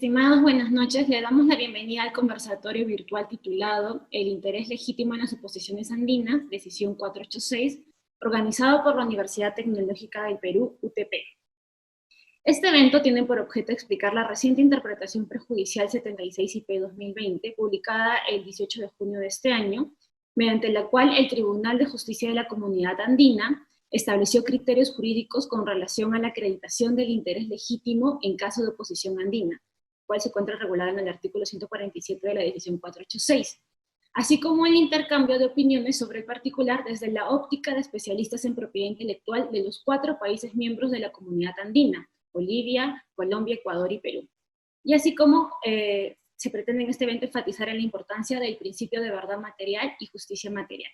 Estimados, buenas noches. Le damos la bienvenida al conversatorio virtual titulado El interés legítimo en las oposiciones andinas, decisión 486, organizado por la Universidad Tecnológica del Perú, UTP. Este evento tiene por objeto explicar la reciente interpretación prejudicial 76-IP-2020, publicada el 18 de junio de este año, mediante la cual el Tribunal de Justicia de la Comunidad Andina estableció criterios jurídicos con relación a la acreditación del interés legítimo en caso de oposición andina, cual se encuentra regulada en el artículo 147 de la decisión 486, así como el intercambio de opiniones sobre el particular desde la óptica de especialistas en propiedad intelectual de los 4 países miembros de la Comunidad Andina: Bolivia, Colombia, Ecuador y Perú. Y así como se pretende en este evento enfatizar en la importancia del principio de verdad material y justicia material.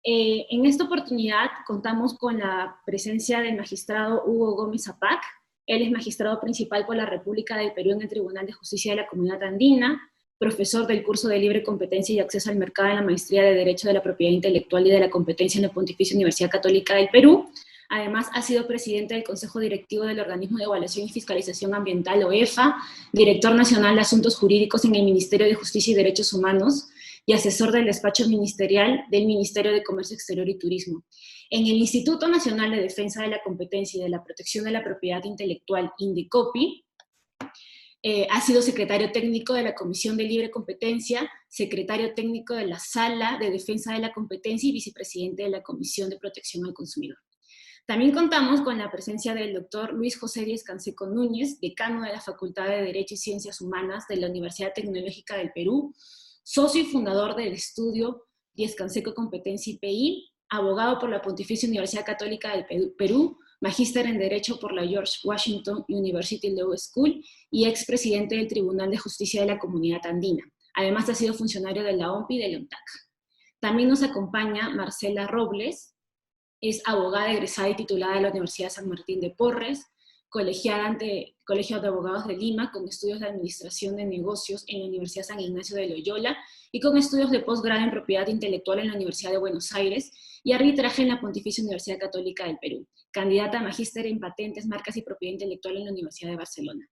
En esta oportunidad contamos con la presencia del magistrado Hugo Gómez Zapac. Él es magistrado principal por la República del Perú en el Tribunal de Justicia de la Comunidad Andina, profesor del curso de libre competencia y acceso al mercado en la maestría de Derecho de la Propiedad Intelectual y de la Competencia en la Pontificia Universidad Católica del Perú. Además, ha sido presidente del Consejo Directivo del Organismo de Evaluación y Fiscalización Ambiental, OEFA, director nacional de Asuntos Jurídicos en el Ministerio de Justicia y Derechos Humanos, y asesor del despacho ministerial del Ministerio de Comercio Exterior y Turismo. En el Instituto Nacional de Defensa de la Competencia y de la Protección de la Propiedad Intelectual, INDECOPI, ha sido secretario técnico de la Comisión de Libre Competencia, secretario técnico de la Sala de Defensa de la Competencia y vicepresidente de la Comisión de Protección al Consumidor. También contamos con la presencia del doctor Luis José Díez Canseco Núñez, decano de la Facultad de Derecho y Ciencias Humanas de la Universidad Tecnológica del Perú, socio y fundador del estudio Díez Canseco Competencia IPI, abogado por la Pontificia Universidad Católica del Perú, magíster en Derecho por la George Washington University Law School y expresidente del Tribunal de Justicia de la Comunidad Andina. Además ha sido funcionario de la OMPI y de la UNTAC. También nos acompaña Marcela Robles, es abogada egresada y titulada de la Universidad San Martín de Porres, colegiada ante Colegio de Abogados de Lima, con estudios de Administración de Negocios en la Universidad San Ignacio de Loyola, y con estudios de posgrado en Propiedad Intelectual en la Universidad de Buenos Aires, y arbitraje en la Pontificia Universidad Católica del Perú. Candidata a magíster en Patentes, Marcas y Propiedad Intelectual en la Universidad de Barcelona.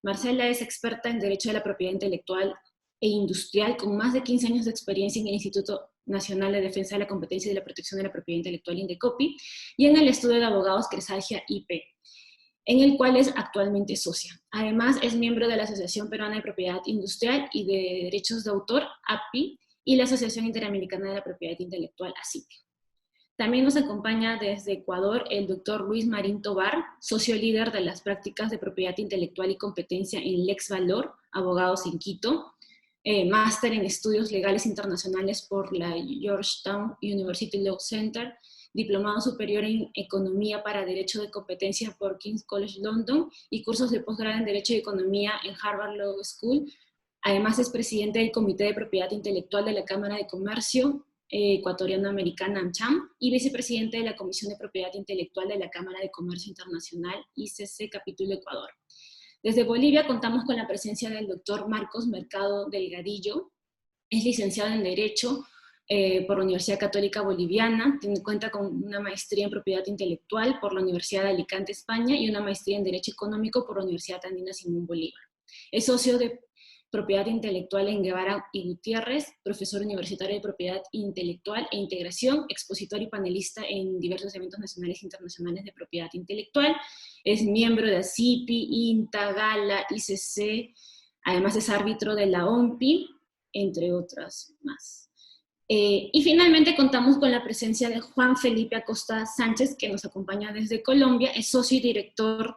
Marcela es experta en Derecho de la Propiedad Intelectual e Industrial, con más de 15 años de experiencia en el Instituto Nacional de Defensa de la Competencia y de la Protección de la Propiedad Intelectual, INDECOPI, y en el estudio de abogados Cresalgia IP, en el cual es actualmente socia. Además, es miembro de la Asociación Peruana de Propiedad Industrial y de Derechos de Autor, API, y la Asociación Interamericana de la Propiedad Intelectual, ACIP. También nos acompaña desde Ecuador el doctor Luis Marín Tobar, socio líder de las prácticas de propiedad intelectual y competencia en Lex Valor, abogados en Quito, máster en estudios legales internacionales por la Georgetown University Law Center, diplomado superior en Economía para Derecho de Competencia por King's College London y cursos de posgrado en Derecho y Economía en Harvard Law School. Además es presidente del Comité de Propiedad Intelectual de la Cámara de Comercio Ecuatoriano-Americana, AmCham, y vicepresidente de la Comisión de Propiedad Intelectual de la Cámara de Comercio Internacional, ICC, Capítulo Ecuador. Desde Bolivia contamos con la presencia del doctor Marcos Mercado Delgadillo. Es licenciado en Derecho por la Universidad Católica Boliviana, cuenta con una maestría en Propiedad Intelectual por la Universidad de Alicante, España, y una maestría en Derecho Económico por la Universidad Andina Simón Bolívar. Es socio de Propiedad Intelectual en Guevara y Gutiérrez, profesor universitario de Propiedad Intelectual e Integración, expositor y panelista en diversos eventos nacionales e internacionales de propiedad intelectual. Es miembro de ACIPI, INTA, GALA, ICC, además es árbitro de la OMPI, entre otras más. Y finalmente contamos con la presencia de Juan Felipe Acosta Sánchez, que nos acompaña desde Colombia, es socio y director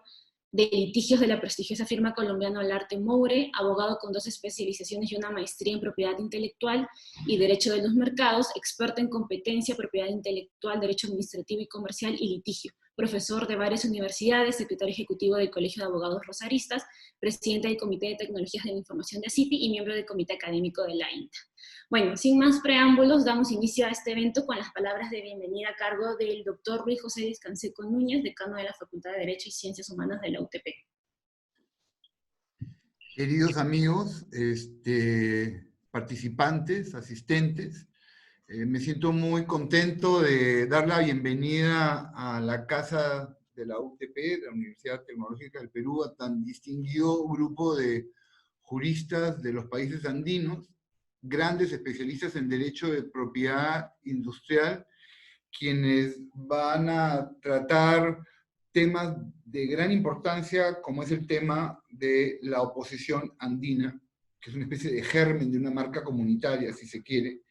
de litigios de la prestigiosa firma colombiana Olarte Moure, abogado con 2 especializaciones y una maestría en propiedad intelectual y derecho de los mercados, experto en competencia, propiedad intelectual, derecho administrativo y comercial y litigio, profesor de varias universidades, secretario ejecutivo del Colegio de Abogados Rosaristas, presidente del Comité de Tecnologías de la Información de ACIPI y miembro del Comité Académico de la INTA. Bueno, sin más preámbulos, damos inicio a este evento con las palabras de bienvenida a cargo del doctor Luis José Díez Canseco Núñez, decano de la Facultad de Derecho y Ciencias Humanas de la UTP. Queridos amigos, participantes, asistentes, me siento muy contento de dar la bienvenida a la Casa de la UTP, de la Universidad Tecnológica del Perú, a tan distinguido grupo de juristas de los países andinos, grandes especialistas en derecho de propiedad industrial, quienes van a tratar temas de gran importancia, como es el tema de la oposición andina, que es una especie de germen de una marca comunitaria, si se quiere,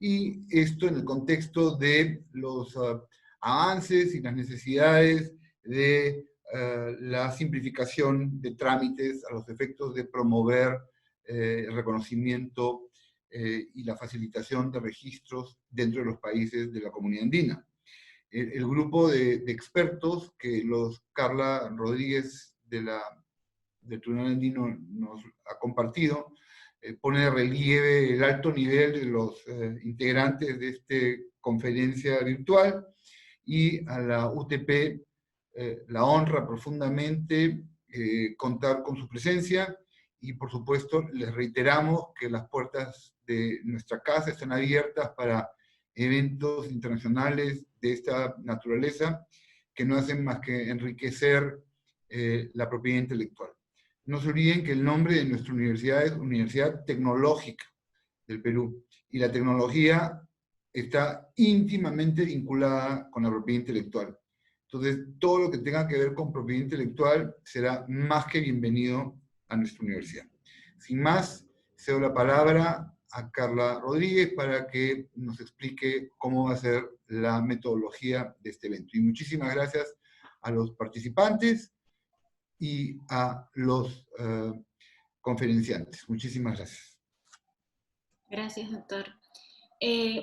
y esto en el contexto de los avances y las necesidades de la simplificación de trámites a los efectos de promover el reconocimiento y la facilitación de registros dentro de los países de la comunidad andina. El grupo de expertos que Carla Rodríguez del Tribunal Andino nos ha compartido pone de relieve el alto nivel de los integrantes de esta conferencia virtual, y a la UTP la honra profundamente contar con su presencia, y por supuesto les reiteramos que las puertas de nuestra casa están abiertas para eventos internacionales de esta naturaleza que no hacen más que enriquecer la propiedad intelectual. No se olviden que el nombre de nuestra universidad es Universidad Tecnológica del Perú, y la tecnología está íntimamente vinculada con la propiedad intelectual. Entonces, todo lo que tenga que ver con propiedad intelectual será más que bienvenido a nuestra universidad. Sin más, cedo la palabra a Carla Rodríguez para que nos explique cómo va a ser la metodología de este evento. Y muchísimas gracias a los participantes y a los conferenciantes. Muchísimas gracias. Gracias, doctor.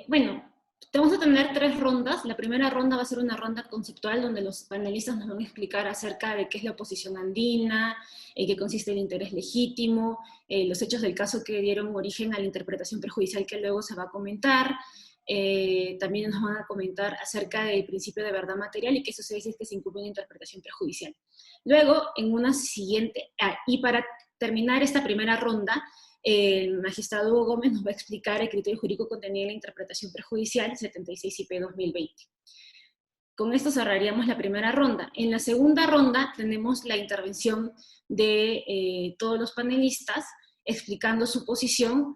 Bueno, vamos a tener 3 rondas. La primera ronda va a ser una ronda conceptual donde los panelistas nos van a explicar acerca de qué es la oposición andina, en qué consiste el interés legítimo, los hechos del caso que dieron origen a la interpretación prejudicial que luego se va a comentar. También nos van a comentar acerca del principio de verdad material y qué sucede si es que se incumple una interpretación prejudicial. Luego, en una siguiente, y para terminar esta primera ronda, el magistrado Hugo Gómez nos va a explicar el criterio jurídico contenido en la interpretación prejudicial 76 IP 2020. Con esto cerraríamos la primera ronda. En la segunda ronda tenemos la intervención de todos los panelistas explicando su posición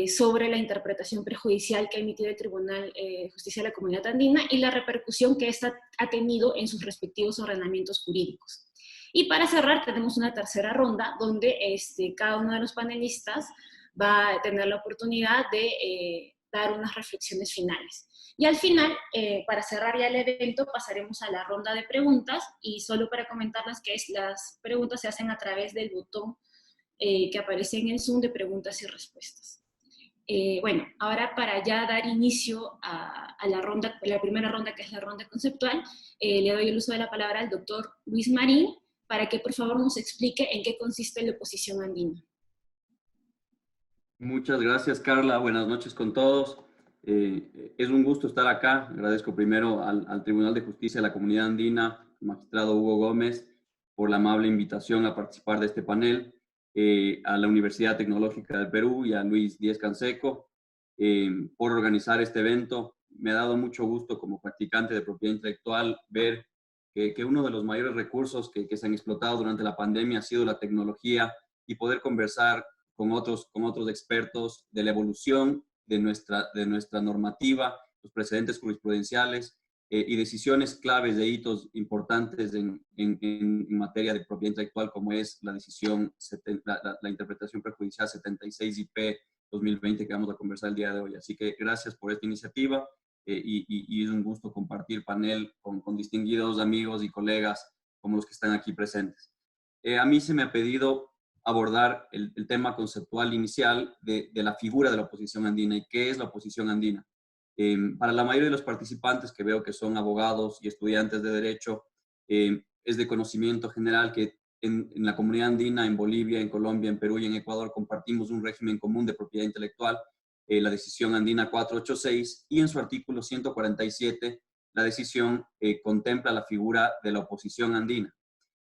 sobre la interpretación prejudicial que ha emitido el Tribunal de Justicia de la Comunidad Andina y la repercusión que ésta ha tenido en sus respectivos ordenamientos jurídicos. Y para cerrar tenemos una tercera ronda donde cada uno de los panelistas va a tener la oportunidad de dar unas reflexiones finales. Y al final, para cerrar ya el evento, pasaremos a la ronda de preguntas, y solo para comentarles que las preguntas se hacen a través del botón que aparece en el Zoom de preguntas y respuestas. Bueno, ahora para ya dar inicio a la primera ronda, que es la ronda conceptual, le doy el uso de la palabra al doctor Luis Marín, para que por favor nos explique en qué consiste la oposición andina. Muchas gracias, Carla. Buenas noches con todos. Es un gusto estar acá. Agradezco primero al Tribunal de Justicia de la Comunidad Andina, al magistrado Hugo Gómez, por la amable invitación a participar de este panel, a la Universidad Tecnológica del Perú y a Luis Díez Canseco por organizar este evento. Me ha dado mucho gusto como practicante de propiedad intelectual ver que uno de los mayores recursos que se han explotado durante la pandemia ha sido la tecnología, y poder conversar con otros expertos de la evolución de nuestra normativa, los precedentes jurisprudenciales y decisiones claves de hitos importantes en materia de propiedad intelectual, como es la decisión, la interpretación prejudicial 76 IP 2020 que vamos a conversar el día de hoy. Así que gracias por esta iniciativa. Y es un gusto compartir panel con distinguidos amigos y colegas como los que están aquí presentes. A mí se me ha pedido abordar el tema conceptual inicial de la figura de la oposición andina y qué es la oposición andina. Para la mayoría de los participantes, que veo que son abogados y estudiantes de Derecho, es de conocimiento general que en la comunidad andina, en Bolivia, en Colombia, en Perú y en Ecuador, compartimos un régimen común de propiedad intelectual, la decisión andina 486, y en su artículo 147 la decisión contempla la figura de la oposición andina.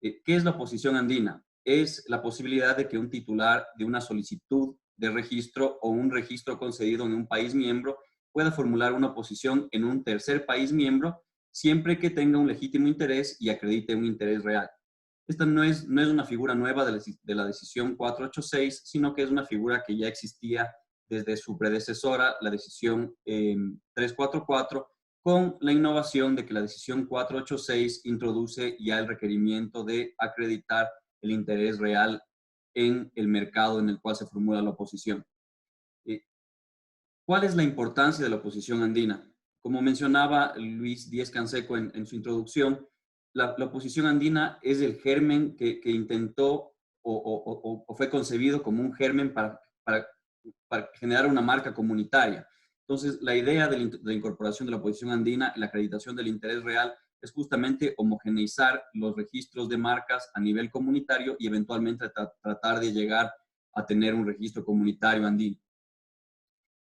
¿Qué es la oposición andina? Es la posibilidad de que un titular de una solicitud de registro o un registro concedido en un país miembro pueda formular una oposición en un tercer país miembro siempre que tenga un legítimo interés y acredite un interés real. Esta no es una figura nueva de la decisión 486, sino que es una figura que ya existía desde su predecesora, la decisión 344, con la innovación de que la decisión 486 introduce ya el requerimiento de acreditar el interés real en el mercado en el cual se formula la oposición. ¿Cuál es la importancia de la oposición andina? Como mencionaba Luis Díez Canseco en su introducción, la oposición andina es el germen que intentó o fue concebido como un germen para generar una marca comunitaria. Entonces, la idea de la incorporación de la oposición andina y la acreditación del interés real es justamente homogeneizar los registros de marcas a nivel comunitario y eventualmente tratar de llegar a tener un registro comunitario andino.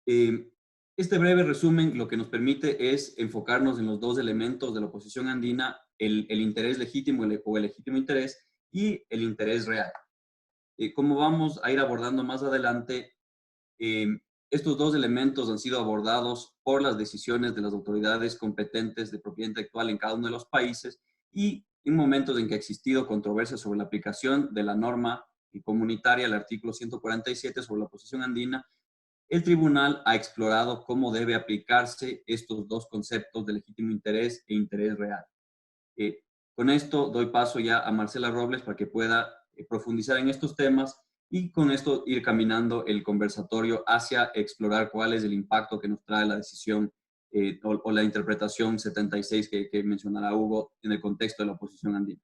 Este breve resumen lo que nos permite es enfocarnos en los dos elementos de la oposición andina, el interés legítimo o el legítimo interés y el interés real. Como vamos a ir abordando más adelante, estos dos elementos han sido abordados por las decisiones de las autoridades competentes de propiedad intelectual en cada uno de los países y en momentos en que ha existido controversia sobre la aplicación de la norma comunitaria, el artículo 147 sobre la oposición andina, el tribunal ha explorado cómo debe aplicarse estos dos conceptos de legítimo interés e interés real. Con esto doy paso ya a Marcela Robles para que pueda profundizar en estos temas y con esto ir caminando el conversatorio hacia explorar cuál es el impacto que nos trae la decisión o la interpretación 76 que mencionará Hugo en el contexto de la oposición andina.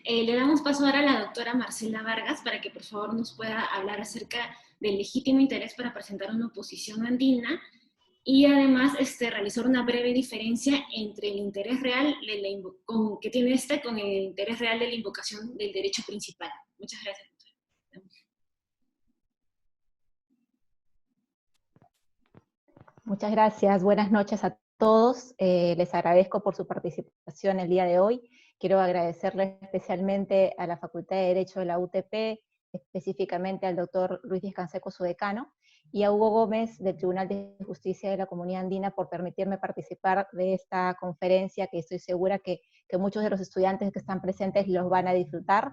Le damos paso ahora a la doctora Marcela Vargas para que por favor nos pueda hablar acerca del legítimo interés para presentar una oposición andina y además realizar una breve diferencia entre el interés real que tiene con el interés real de la invocación del derecho principal. Muchas gracias, doctora. Muchas gracias. Buenas noches a todos. Les agradezco por su participación el día de hoy. Quiero agradecerle especialmente a la Facultad de Derecho de la UTP, específicamente al doctor Luis Díez Canseco, su decano, y a Hugo Gómez del Tribunal de Justicia de la Comunidad Andina por permitirme participar de esta conferencia que estoy segura que muchos de los estudiantes que están presentes los van a disfrutar.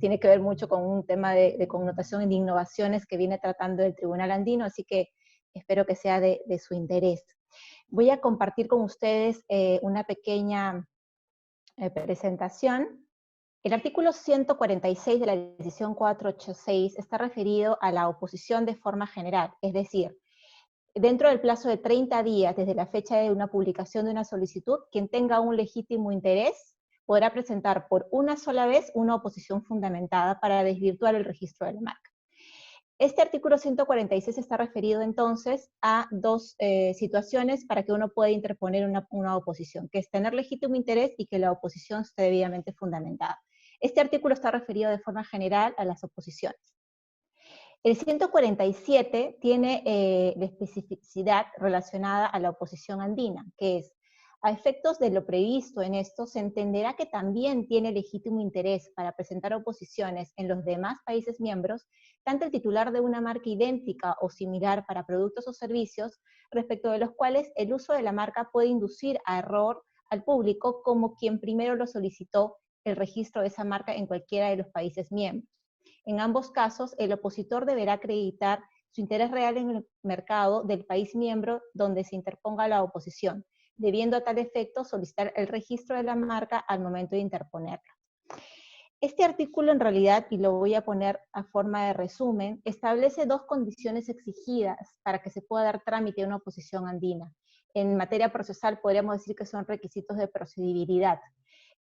Tiene que ver mucho con un tema de connotación y de innovaciones que viene tratando el Tribunal Andino, así que espero que sea de su interés. Voy a compartir con ustedes una pequeña presentación. El artículo 146 de la decisión 486 está referido a la oposición de forma general, es decir, dentro del plazo de 30 días desde la fecha de una publicación de una solicitud, quien tenga un legítimo interés podrá presentar por una sola vez una oposición fundamentada para desvirtuar el registro de la marca. Este artículo 146 está referido entonces a dos situaciones para que uno pueda interponer una oposición, que es tener legítimo interés y que la oposición esté debidamente fundamentada. Este artículo está referido de forma general a las oposiciones. El 147 tiene la especificidad relacionada a la oposición andina, que es, a efectos de lo previsto en esto, se entenderá que también tiene legítimo interés para presentar oposiciones en los demás países miembros, tanto el titular de una marca idéntica o similar para productos o servicios, respecto de los cuales el uso de la marca puede inducir a error al público como quien primero lo solicitó el registro de esa marca en cualquiera de los países miembros. En ambos casos, el opositor deberá acreditar su interés real en el mercado del país miembro donde se interponga la oposición, debiendo a tal efecto solicitar el registro de la marca al momento de interponerla. Este artículo en realidad, y lo voy a poner a forma de resumen, establece dos condiciones exigidas para que se pueda dar trámite a una oposición andina. En materia procesal podríamos decir que son requisitos de procedibilidad.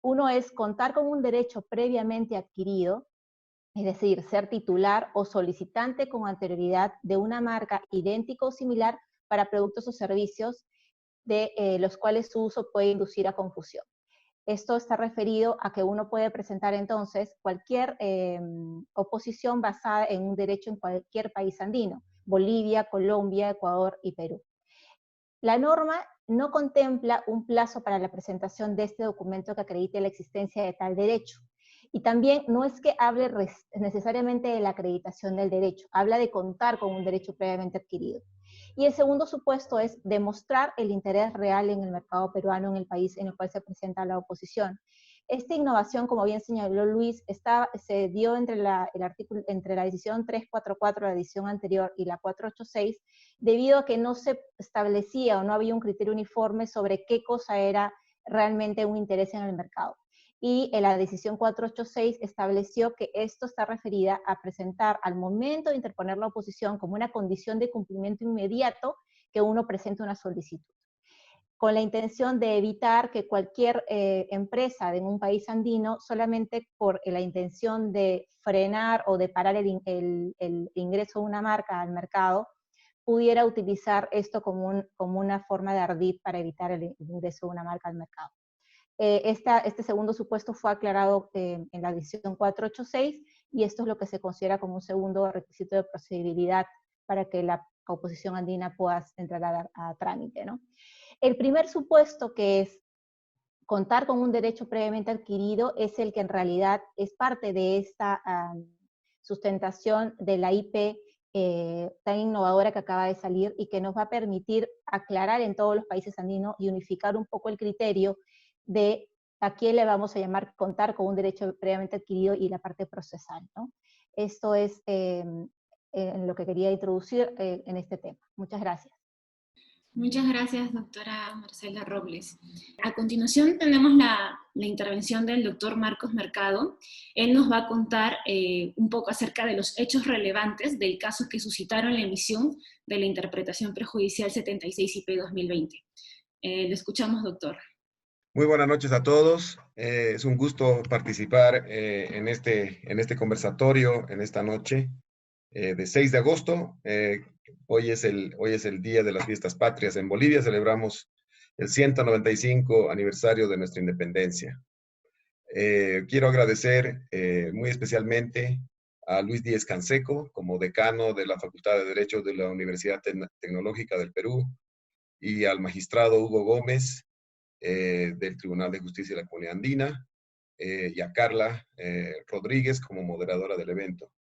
Uno es contar con un derecho previamente adquirido, es decir, ser titular o solicitante con anterioridad de una marca idéntica o similar para productos o servicios de los cuales su uso puede inducir a confusión. Esto está referido a que uno puede presentar entonces cualquier oposición basada en un derecho en cualquier país andino, Bolivia, Colombia, Ecuador y Perú. La norma no contempla un plazo para la presentación de este documento que acredite la existencia de tal derecho. Y también no es que hable necesariamente de la acreditación del derecho, habla de contar con un derecho previamente adquirido. Y el segundo supuesto es demostrar el interés real en el mercado peruano, en el país en el cual se presenta la oposición. Esta innovación, como bien señaló Luis, se dio entre la decisión 344, la decisión anterior, y la 486, debido a que no se establecía o no había un criterio uniforme sobre qué cosa era realmente un interés en el mercado. Y en la decisión 486 estableció que esto está referida a presentar al momento de interponer la oposición como una condición de cumplimiento inmediato que uno presente una solicitud, con la intención de evitar que cualquier empresa de un país andino, solamente por la intención de frenar o de parar el ingreso de una marca al mercado, pudiera utilizar esto como una forma de ardid para evitar el ingreso de una marca al mercado. Este segundo supuesto fue aclarado en la decisión 486, y esto es lo que se considera como un segundo requisito de procedibilidad para que la oposición andina pueda entrar a trámite, ¿no? El primer supuesto, que es contar con un derecho previamente adquirido, es el que en realidad es parte de esta sustentación de la IP tan innovadora que acaba de salir, y que nos va a permitir aclarar en todos los países andinos y unificar un poco el criterio de a quién le vamos a llamar contar con un derecho previamente adquirido y la parte procesal, ¿no? Esto es en lo que quería introducir en este tema. Muchas gracias. Muchas gracias, doctora Marcela Robles. A continuación tenemos la intervención del doctor Marcos Mercado. Él nos va a contar un poco acerca de los hechos relevantes del caso que suscitaron la emisión de la interpretación prejudicial 76 IP 2020. Le escuchamos, doctor. Muy buenas noches a todos. Es un gusto participar en este conversatorio en esta noche de 6 de agosto. Hoy es el Día de las Fiestas Patrias en Bolivia. Celebramos el 195 aniversario de nuestra independencia. Quiero agradecer muy especialmente a Luis Díez Canseco como decano de la Facultad de Derecho de la Universidad Tecnológica del Perú, y al magistrado Hugo Gómez del Tribunal de Justicia de la Comunidad Andina, y a Carla Rodríguez como moderadora del evento.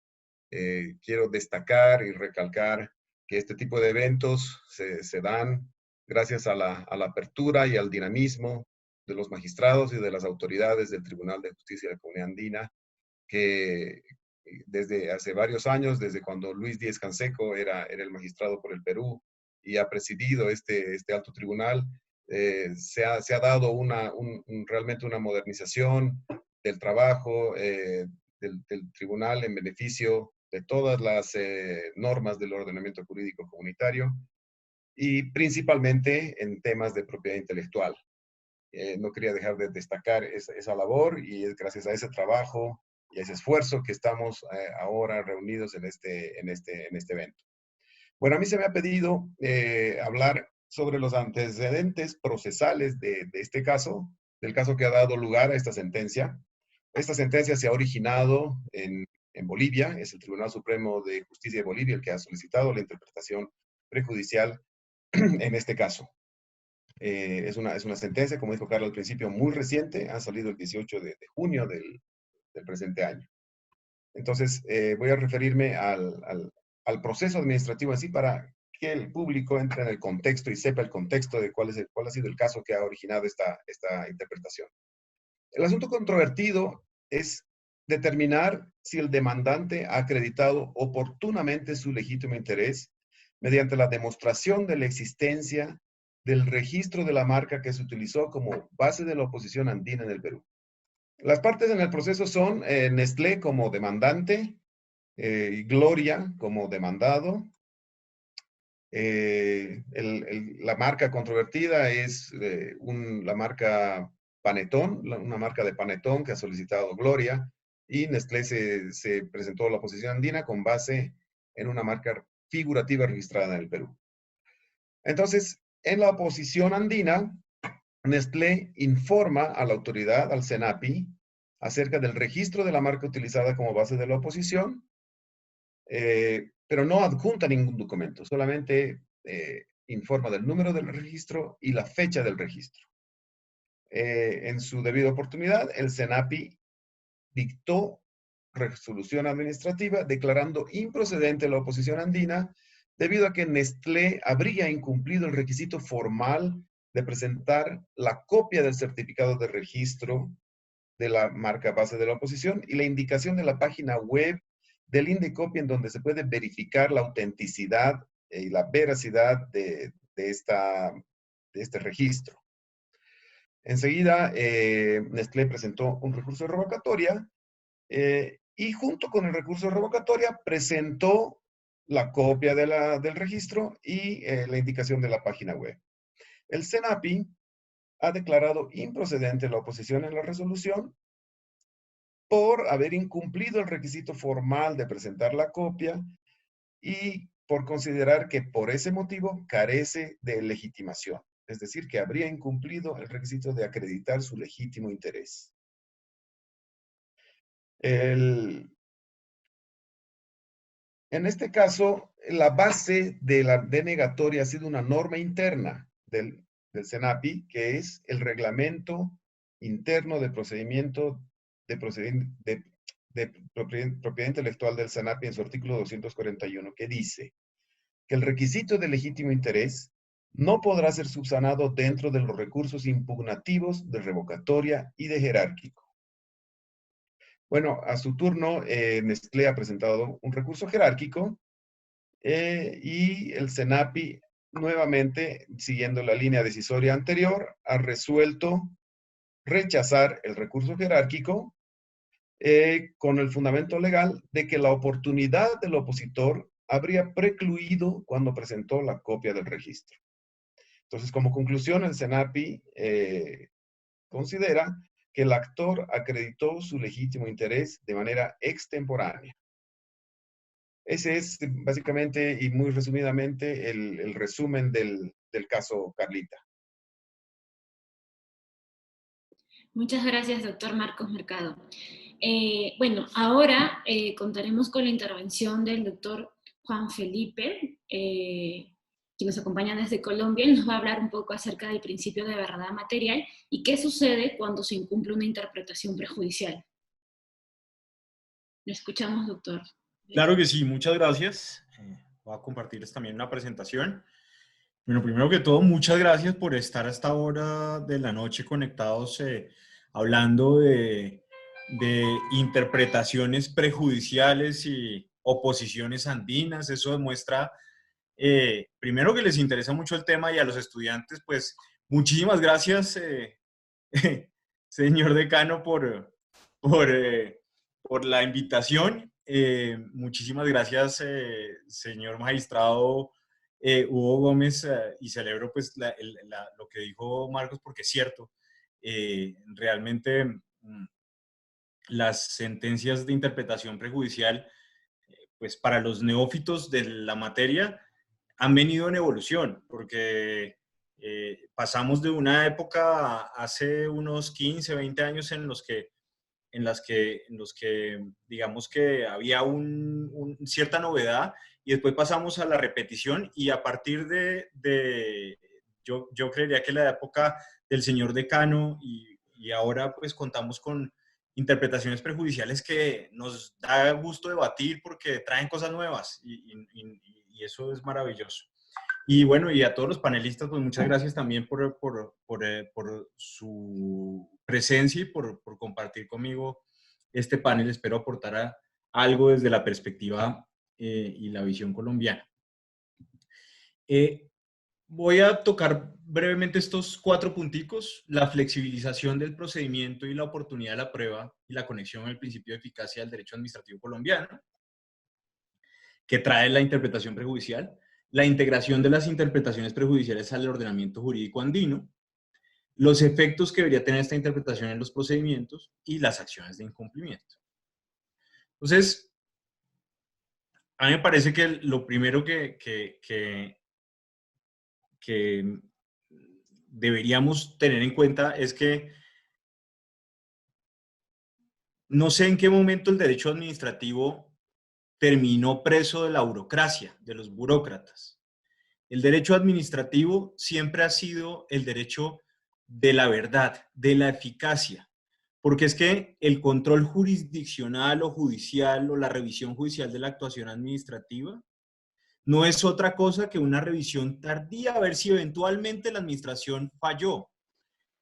Quiero destacar y recalcar que este tipo de eventos se dan gracias a la apertura y al dinamismo de los magistrados y de las autoridades del Tribunal de Justicia de la Comunidad Andina, que desde hace varios años, desde cuando Luis Díez Canseco era el magistrado por el Perú y ha presidido este alto tribunal, se ha dado realmente una modernización del trabajo del tribunal en beneficio de todas las normas del ordenamiento jurídico comunitario, y principalmente en temas de propiedad intelectual. No quería dejar de destacar esa labor, y es gracias a ese trabajo y a ese esfuerzo que estamos ahora reunidos en este evento. Bueno, a mí se me ha pedido hablar sobre los antecedentes procesales de este caso, del caso que ha dado lugar a esta sentencia. Esta sentencia se ha originado en Bolivia. Es el Tribunal Supremo de Justicia de Bolivia el que ha solicitado la interpretación prejudicial en este caso. Es una sentencia, como dijo Carlos al principio, muy reciente. Ha salido el 18 de junio del presente año. Entonces, voy a referirme al proceso administrativo en sí, para que el público entre en el contexto y sepa el contexto de cuál ha sido el caso que ha originado esta interpretación. El asunto controvertido es determinar si el demandante ha acreditado oportunamente su legítimo interés mediante la demostración de la existencia del registro de la marca que se utilizó como base de la oposición andina en el Perú. Las partes en el proceso son Nestlé como demandante, y Gloria como demandado. La marca controvertida es la marca Panetón, una marca de Panetón que ha solicitado Gloria, y Nestlé se presentó a la oposición andina con base en una marca figurativa registrada en el Perú. Entonces, en la oposición andina, Nestlé informa a la autoridad, al CENAPI, acerca del registro de la marca utilizada como base de la oposición, pero no adjunta ningún documento, solamente informa del número del registro y la fecha del registro. En su debida oportunidad, el CENAPI dictó resolución administrativa declarando improcedente la oposición andina debido a que Nestlé habría incumplido el requisito formal de presentar la copia del certificado de registro de la marca base de la oposición y la indicación de la página web del Indecopi, en donde se puede verificar la autenticidad y la veracidad de este registro. Enseguida, Nestlé presentó un recurso de revocatoria y junto con el recurso de revocatoria presentó la copia del registro y la indicación de la página web. El SENAPI ha declarado improcedente la oposición en la resolución por haber incumplido el requisito formal de presentar la copia y por considerar que por ese motivo carece de legitimación, es decir, que habría incumplido el requisito de acreditar su legítimo interés. En este caso, la base de la denegatoria ha sido una norma interna del SENAPI, que es el reglamento interno de procedimiento de propiedad intelectual del SENAPI en su artículo 241, que dice que el requisito de legítimo interés no podrá ser subsanado dentro de los recursos impugnativos de revocatoria y de jerárquico. Bueno, a su turno, Nestlé ha presentado un recurso jerárquico y el SENAPI, nuevamente, siguiendo la línea decisoria anterior, ha resuelto rechazar el recurso jerárquico con el fundamento legal de que la oportunidad del opositor habría precluido cuando presentó la copia del registro. Entonces, como conclusión, el SENAPI considera que el actor acreditó su legítimo interés de manera extemporánea. Ese es básicamente y muy resumidamente el resumen del caso Carlita. Muchas gracias, doctor Marcos Mercado. Bueno, ahora contaremos con la intervención del doctor Juan Felipe, quien nos acompaña desde Colombia y nos va a hablar un poco acerca del principio de verdad material y qué sucede cuando se incumple una interpretación prejudicial. ¿Lo escuchamos, doctor? Claro que sí, muchas gracias. Voy a compartirles también una presentación. Bueno, primero que todo, muchas gracias por estar a esta hora de la noche conectados hablando de interpretaciones prejudiciales y oposiciones andinas. Eso demuestra, primero, que les interesa mucho el tema, y a los estudiantes, pues, muchísimas gracias, señor decano, por la invitación. Muchísimas gracias, señor magistrado Hugo Gómez, y celebro pues lo que dijo Marcos, porque es cierto. Realmente las sentencias de interpretación prejudicial, pues para los neófitos de la materia, han venido en evolución, porque pasamos de una época hace unos 15, 20 años en los que digamos que había cierta novedad, y después pasamos a la repetición, y a partir yo creería que la época del señor decano y ahora pues contamos con interpretaciones prejudiciales que nos da gusto debatir porque traen cosas nuevas y eso es maravilloso. Y bueno, y a todos los panelistas, pues muchas gracias también por su presencia y por compartir conmigo este panel. Espero aportar algo desde la perspectiva y la visión colombiana. Voy a tocar brevemente estos 4 punticos: la flexibilización del procedimiento y la oportunidad de la prueba, y la conexión con el principio de eficacia del derecho administrativo colombiano, que trae la interpretación prejudicial, la integración de las interpretaciones prejudiciales al ordenamiento jurídico andino, los efectos que debería tener esta interpretación en los procedimientos y las acciones de incumplimiento. Entonces, a mí me parece que lo primero que deberíamos tener en cuenta es que no sé en qué momento el derecho administrativo terminó preso de la burocracia, de los burócratas. El derecho administrativo siempre ha sido el derecho de la verdad, de la eficacia, porque es que el control jurisdiccional o judicial, o la revisión judicial de la actuación administrativa, no es otra cosa que una revisión tardía a ver si eventualmente la administración falló.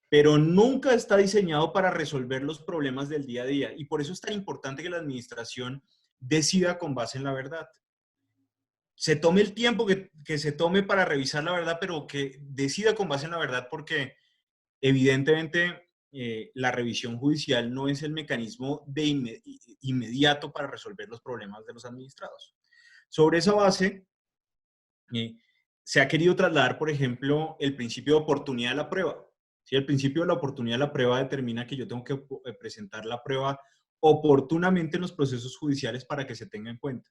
pero nunca está diseñado para resolver los problemas del día a día. Y por eso es tan importante que la administración decida con base en la verdad. Se tome el tiempo que se tome para revisar la verdad, pero que decida con base en la verdad, porque evidentemente la revisión judicial no es el mecanismo inmediato para resolver los problemas de los administrados. Sobre esa base, se ha querido trasladar, por ejemplo, el principio de oportunidad de la prueba. ¿Sí? El principio de la oportunidad de la prueba determina que yo tengo que presentar la prueba oportunamente en los procesos judiciales para que se tenga en cuenta.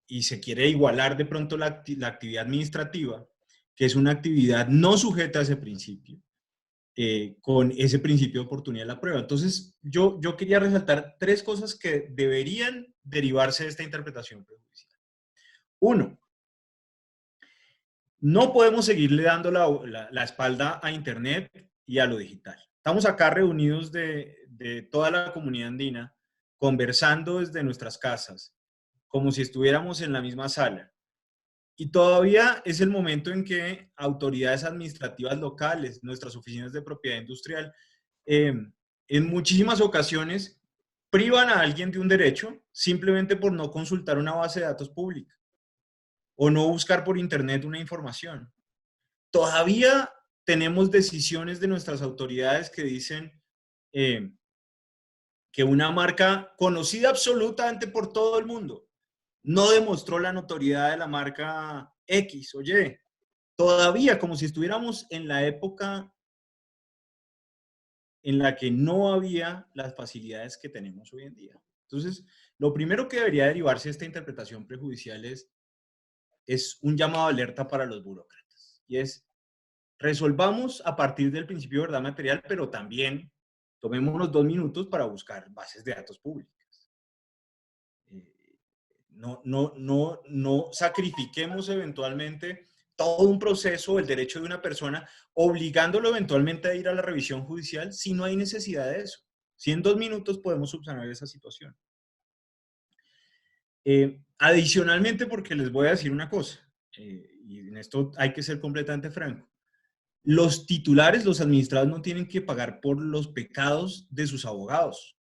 Y se quiere igualar de pronto la actividad administrativa, que es una actividad no sujeta a ese principio, con ese principio de oportunidad de la prueba. Entonces, yo quería resaltar 3 cosas que deberían derivarse de esta interpretación prejudicial. 1, no podemos seguirle dando la espalda a Internet y a lo digital. Estamos acá reunidos de toda la comunidad andina, conversando desde nuestras casas, como si estuviéramos en la misma sala. Y todavía es el momento en que autoridades administrativas locales, nuestras oficinas de propiedad industrial, en muchísimas ocasiones privan a alguien de un derecho simplemente por no consultar una base de datos pública o no buscar por internet una información. Todavía tenemos decisiones de nuestras autoridades que dicen que una marca conocida absolutamente por todo el mundo no demostró la notoriedad de la marca X o Y. Todavía, como si estuviéramos en la época en la que no había las facilidades que tenemos hoy en día. Entonces, lo primero que debería derivarse de esta interpretación prejudicial es un llamado de alerta para los burócratas. Y es, resolvamos a partir del principio de verdad material, pero también tomemos unos 2 minutos para buscar bases de datos públicas. No sacrifiquemos eventualmente todo un proceso, el derecho de una persona, obligándolo eventualmente a ir a la revisión judicial si no hay necesidad de eso. Si en 2 minutos podemos subsanar esa situación. Adicionalmente, porque les voy a decir una cosa, y en esto hay que ser completamente franco. Los titulares, los administrados, no tienen que pagar por los pecados de sus abogados.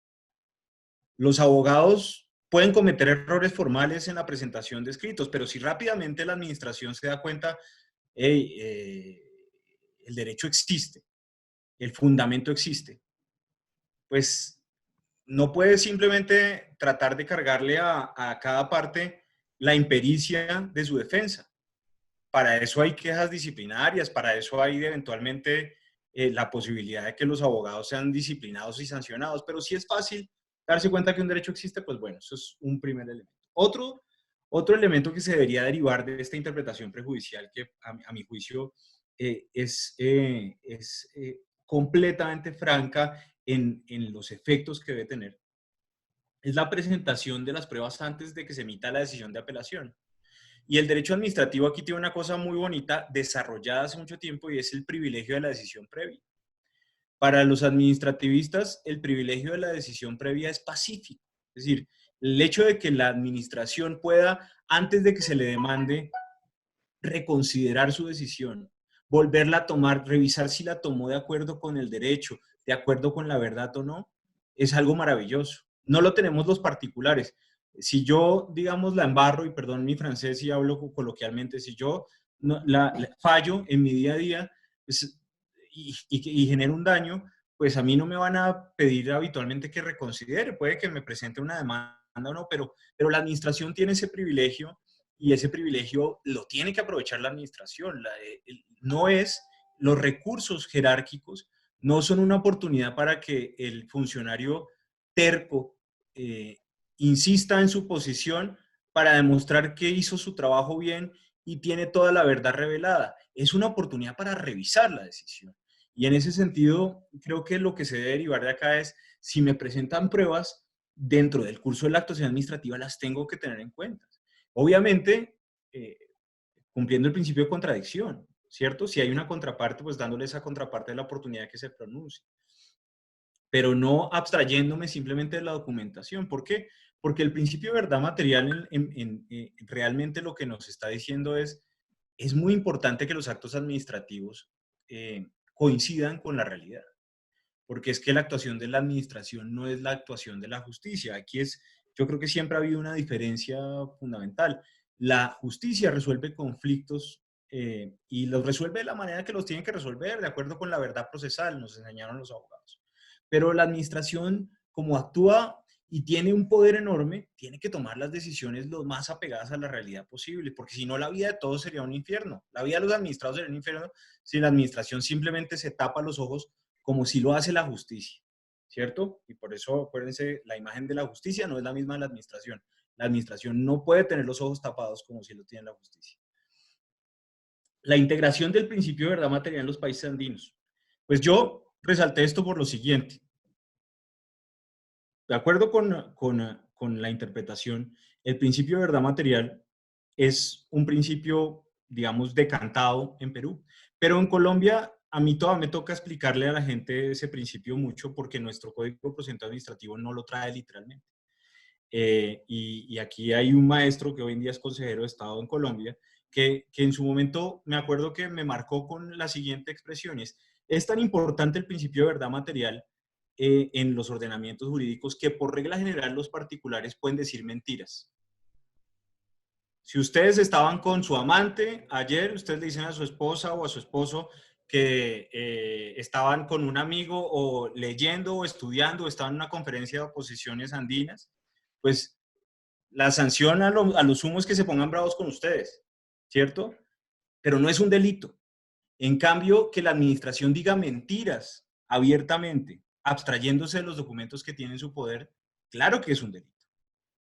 Los abogados pueden cometer errores formales en la presentación de escritos, pero si rápidamente la administración se da cuenta, el derecho existe, el fundamento existe, pues no puede simplemente tratar de cargarle a cada parte la impericia de su defensa. Para eso hay quejas disciplinarias, para eso hay eventualmente la posibilidad de que los abogados sean disciplinados y sancionados, pero si es fácil darse cuenta que un derecho existe, pues bueno, eso es un primer elemento. Otro elemento que se debería derivar de esta interpretación prejudicial, que a mi juicio es completamente franca en los efectos que debe tener, es la presentación de las pruebas antes de que se emita la decisión de apelación. Y el derecho administrativo aquí tiene una cosa muy bonita, desarrollada hace mucho tiempo, y es el privilegio de la decisión previa. Para los administrativistas, el privilegio de la decisión previa es pacífico. Es decir, el hecho de que la administración pueda, antes de que se le demande, reconsiderar su decisión, volverla a tomar, revisar si la tomó de acuerdo con el derecho, de acuerdo con la verdad o no, es algo maravilloso. No lo tenemos los particulares. Si yo, digamos, la embarro, y perdón mi francés y hablo coloquialmente, si yo la fallo en mi día a día pues, y genero un daño, pues a mí no me van a pedir habitualmente que reconsidere. Puede que me presente una demanda o no, pero la administración tiene ese privilegio y ese privilegio lo tiene que aprovechar la administración. No es, los recursos jerárquicos no son una oportunidad para que el funcionario terco insista en su posición para demostrar que hizo su trabajo bien y tiene toda la verdad revelada. Es una oportunidad para revisar la decisión. Y en ese sentido, creo que lo que se debe derivar de acá es, si me presentan pruebas dentro del curso de la actuación administrativa, las tengo que tener en cuenta. Obviamente, cumpliendo el principio de contradicción, ¿cierto? Si hay una contraparte, pues dándole esa contraparte la oportunidad de que se pronuncie. Pero no abstrayéndome simplemente de la documentación. ¿Por qué? Porque el principio de verdad material realmente lo que nos está diciendo es muy importante que los actos administrativos coincidan con la realidad. Porque es que la actuación de la administración no es la actuación de la justicia. Aquí yo creo que siempre ha habido una diferencia fundamental. La justicia resuelve conflictos y los resuelve de la manera que los tienen que resolver, de acuerdo con la verdad procesal, nos enseñaron los abogados. Pero la administración, como actúa y tiene un poder enorme, tiene que tomar las decisiones lo más apegadas a la realidad posible, porque si no, la vida de todos sería un infierno. La vida de los administrados sería un infierno si la administración simplemente se tapa los ojos como si lo hace la justicia, ¿cierto? Y por eso, acuérdense, la imagen de la justicia no es la misma de la administración. La administración no puede tener los ojos tapados como si lo tiene la justicia. La integración del principio de verdad material en los países andinos. Pues yo resalté esto por lo siguiente. De acuerdo con la interpretación, el principio de verdad material es un principio, digamos, decantado en Perú, pero en Colombia a mí todavía me toca explicarle a la gente ese principio mucho porque nuestro Código Procedimiento Administrativo no lo trae literalmente. Y aquí hay un maestro que hoy en día es consejero de Estado en Colombia, que en su momento me acuerdo que me marcó con la siguiente expresión: es tan importante el principio de verdad material en los ordenamientos jurídicos que por regla general los particulares pueden decir mentiras. Si ustedes estaban con su amante ayer, ustedes le dicen a su esposa o a su esposo que estaban con un amigo o leyendo o estudiando o estaban en una conferencia de oposiciones andinas, pues la sanción a los sumo es que se pongan bravos con ustedes, ¿cierto? Pero no es un delito. En cambio, que la administración diga mentiras abiertamente, abstrayéndose de los documentos que tiene en su poder, claro que es un delito.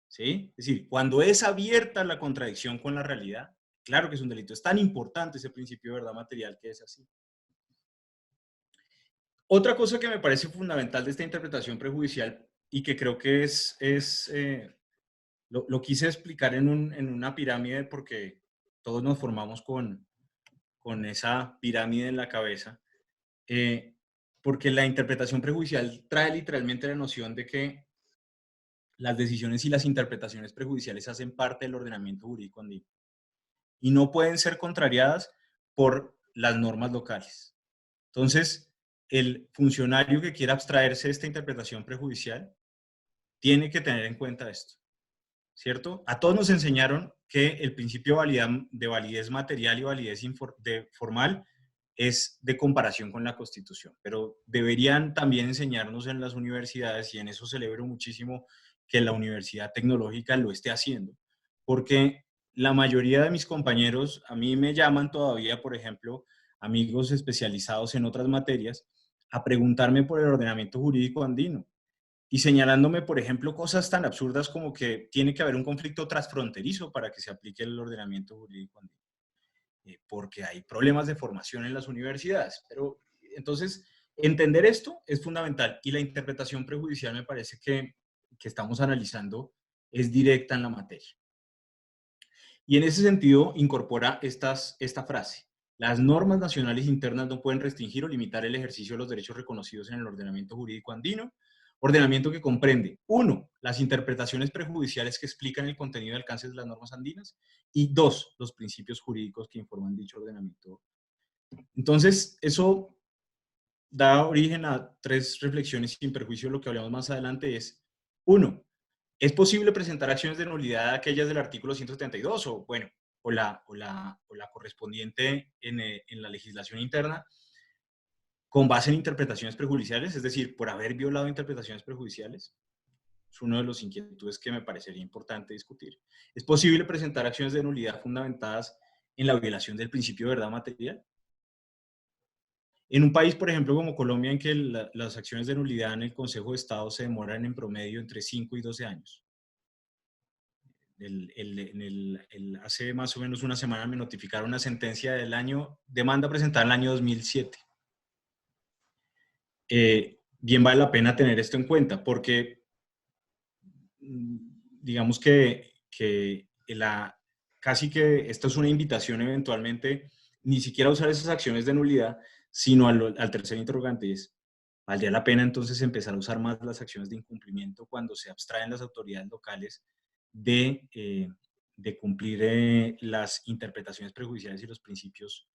¿Sí? Es decir, cuando es abierta la contradicción con la realidad, claro que es un delito. Es tan importante ese principio de verdad material que es así. Otra cosa que me parece fundamental de esta interpretación prejudicial y que creo que lo quise explicar en una pirámide porque todos nos formamos con esa pirámide en la cabeza, porque la interpretación prejudicial trae literalmente la noción de que las decisiones y las interpretaciones prejudiciales hacen parte del ordenamiento jurídico andino y no pueden ser contrariadas por las normas locales. Entonces, el funcionario que quiera abstraerse de esta interpretación prejudicial tiene que tener en cuenta esto, ¿cierto? A todos nos enseñaron que el principio de validez material y validez formal es de comparación con la Constitución, pero deberían también enseñarnos en las universidades, y en eso celebro muchísimo que la Universidad Tecnológica lo esté haciendo, porque la mayoría de mis compañeros, a mí me llaman todavía, por ejemplo, amigos especializados en otras materias, a preguntarme por el ordenamiento jurídico andino y señalándome, por ejemplo, cosas tan absurdas como que tiene que haber un conflicto transfronterizo para que se aplique el ordenamiento jurídico andino, porque hay problemas de formación en las universidades. Pero entonces, entender esto es fundamental y la interpretación prejudicial me parece que estamos analizando es directa en la materia. Y en ese sentido incorpora esta frase: las normas nacionales internas no pueden restringir o limitar el ejercicio de los derechos reconocidos en el ordenamiento jurídico andino, ordenamiento que comprende, 1, las interpretaciones prejudiciales que explican el contenido y alcance de las normas andinas, y 2, los principios jurídicos que informan dicho ordenamiento. Entonces, eso da origen a 3 reflexiones sin perjuicio de lo que hablamos más adelante. Es, 1, ¿es posible presentar acciones de nulidad aquellas del artículo 172 o la correspondiente en la legislación interna con base en interpretaciones prejudiciales, es decir, por haber violado interpretaciones prejudiciales? Es una de las inquietudes que me parecería importante discutir. ¿Es posible presentar acciones de nulidad fundamentadas en la violación del principio de verdad material? En un país, por ejemplo, como Colombia, en que las acciones de nulidad en el Consejo de Estado se demoran en promedio entre 5 y 12 años. Hace más o menos una semana me notificaron una sentencia demanda presentada en el año 2007. Bien vale la pena tener esto en cuenta, porque digamos que casi que esto es una invitación eventualmente, ni siquiera a usar esas acciones de nulidad, sino al tercer interrogante, es, ¿valdría la pena entonces empezar a usar más las acciones de incumplimiento cuando se abstraen las autoridades locales de cumplir las interpretaciones prejudiciales y los principios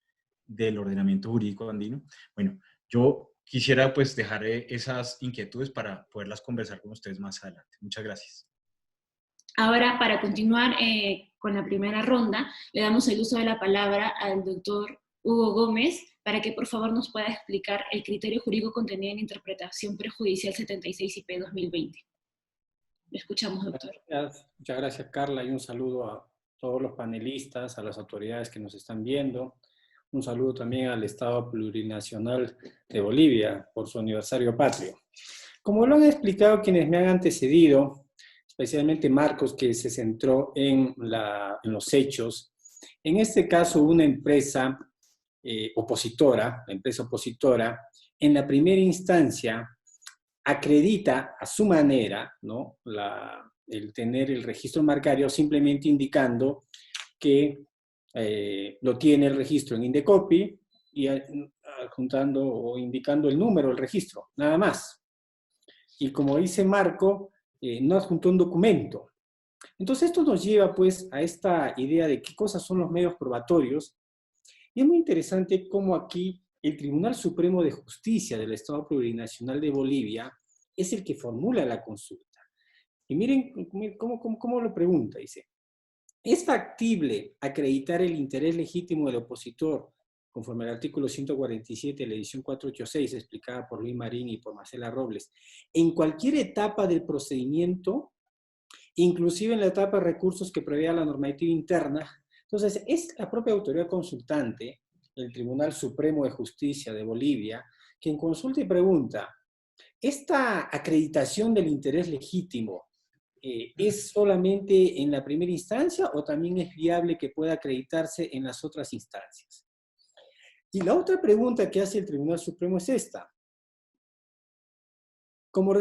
del ordenamiento jurídico andino. Bueno, yo quisiera pues dejar esas inquietudes para poderlas conversar con ustedes más adelante. Muchas gracias. Ahora, para continuar con la primera ronda, le damos el uso de la palabra al doctor Hugo Gómez, para que por favor nos pueda explicar el criterio jurídico contenido en la interpretación prejudicial 76 IP 2020. Le escuchamos, doctor. Muchas gracias, Carla, y un saludo a todos los panelistas, a las autoridades que nos están viendo. Un saludo también al Estado Plurinacional de Bolivia por su aniversario patrio. Como lo han explicado quienes me han antecedido, especialmente Marcos, que se centró en los hechos, en este caso una empresa opositora, la empresa opositora, en la primera instancia acredita a su manera, ¿no?, el tener el registro marcario, simplemente indicando que lo tiene el registro en Indecopi y adjuntando o indicando el número del registro, nada más. Y como dice Marco, no adjuntó un documento. Entonces esto nos lleva pues a esta idea de qué cosas son los medios probatorios. Y es muy interesante cómo aquí el Tribunal Supremo de Justicia del Estado Plurinacional de Bolivia es el que formula la consulta. Y miren cómo lo pregunta, dice: ¿es factible acreditar el interés legítimo del opositor conforme al artículo 147 de la edición 486, explicada por Luis Marín y por Marcela Robles, en cualquier etapa del procedimiento, inclusive en la etapa de recursos que prevea la normativa interna? Entonces, es la propia autoridad consultante, el Tribunal Supremo de Justicia de Bolivia, quien consulta y pregunta: ¿esta acreditación del interés legítimo es solamente en la primera instancia o también es viable que pueda acreditarse en las otras instancias? Y la otra pregunta que hace el Tribunal Supremo es esta: ¿cómo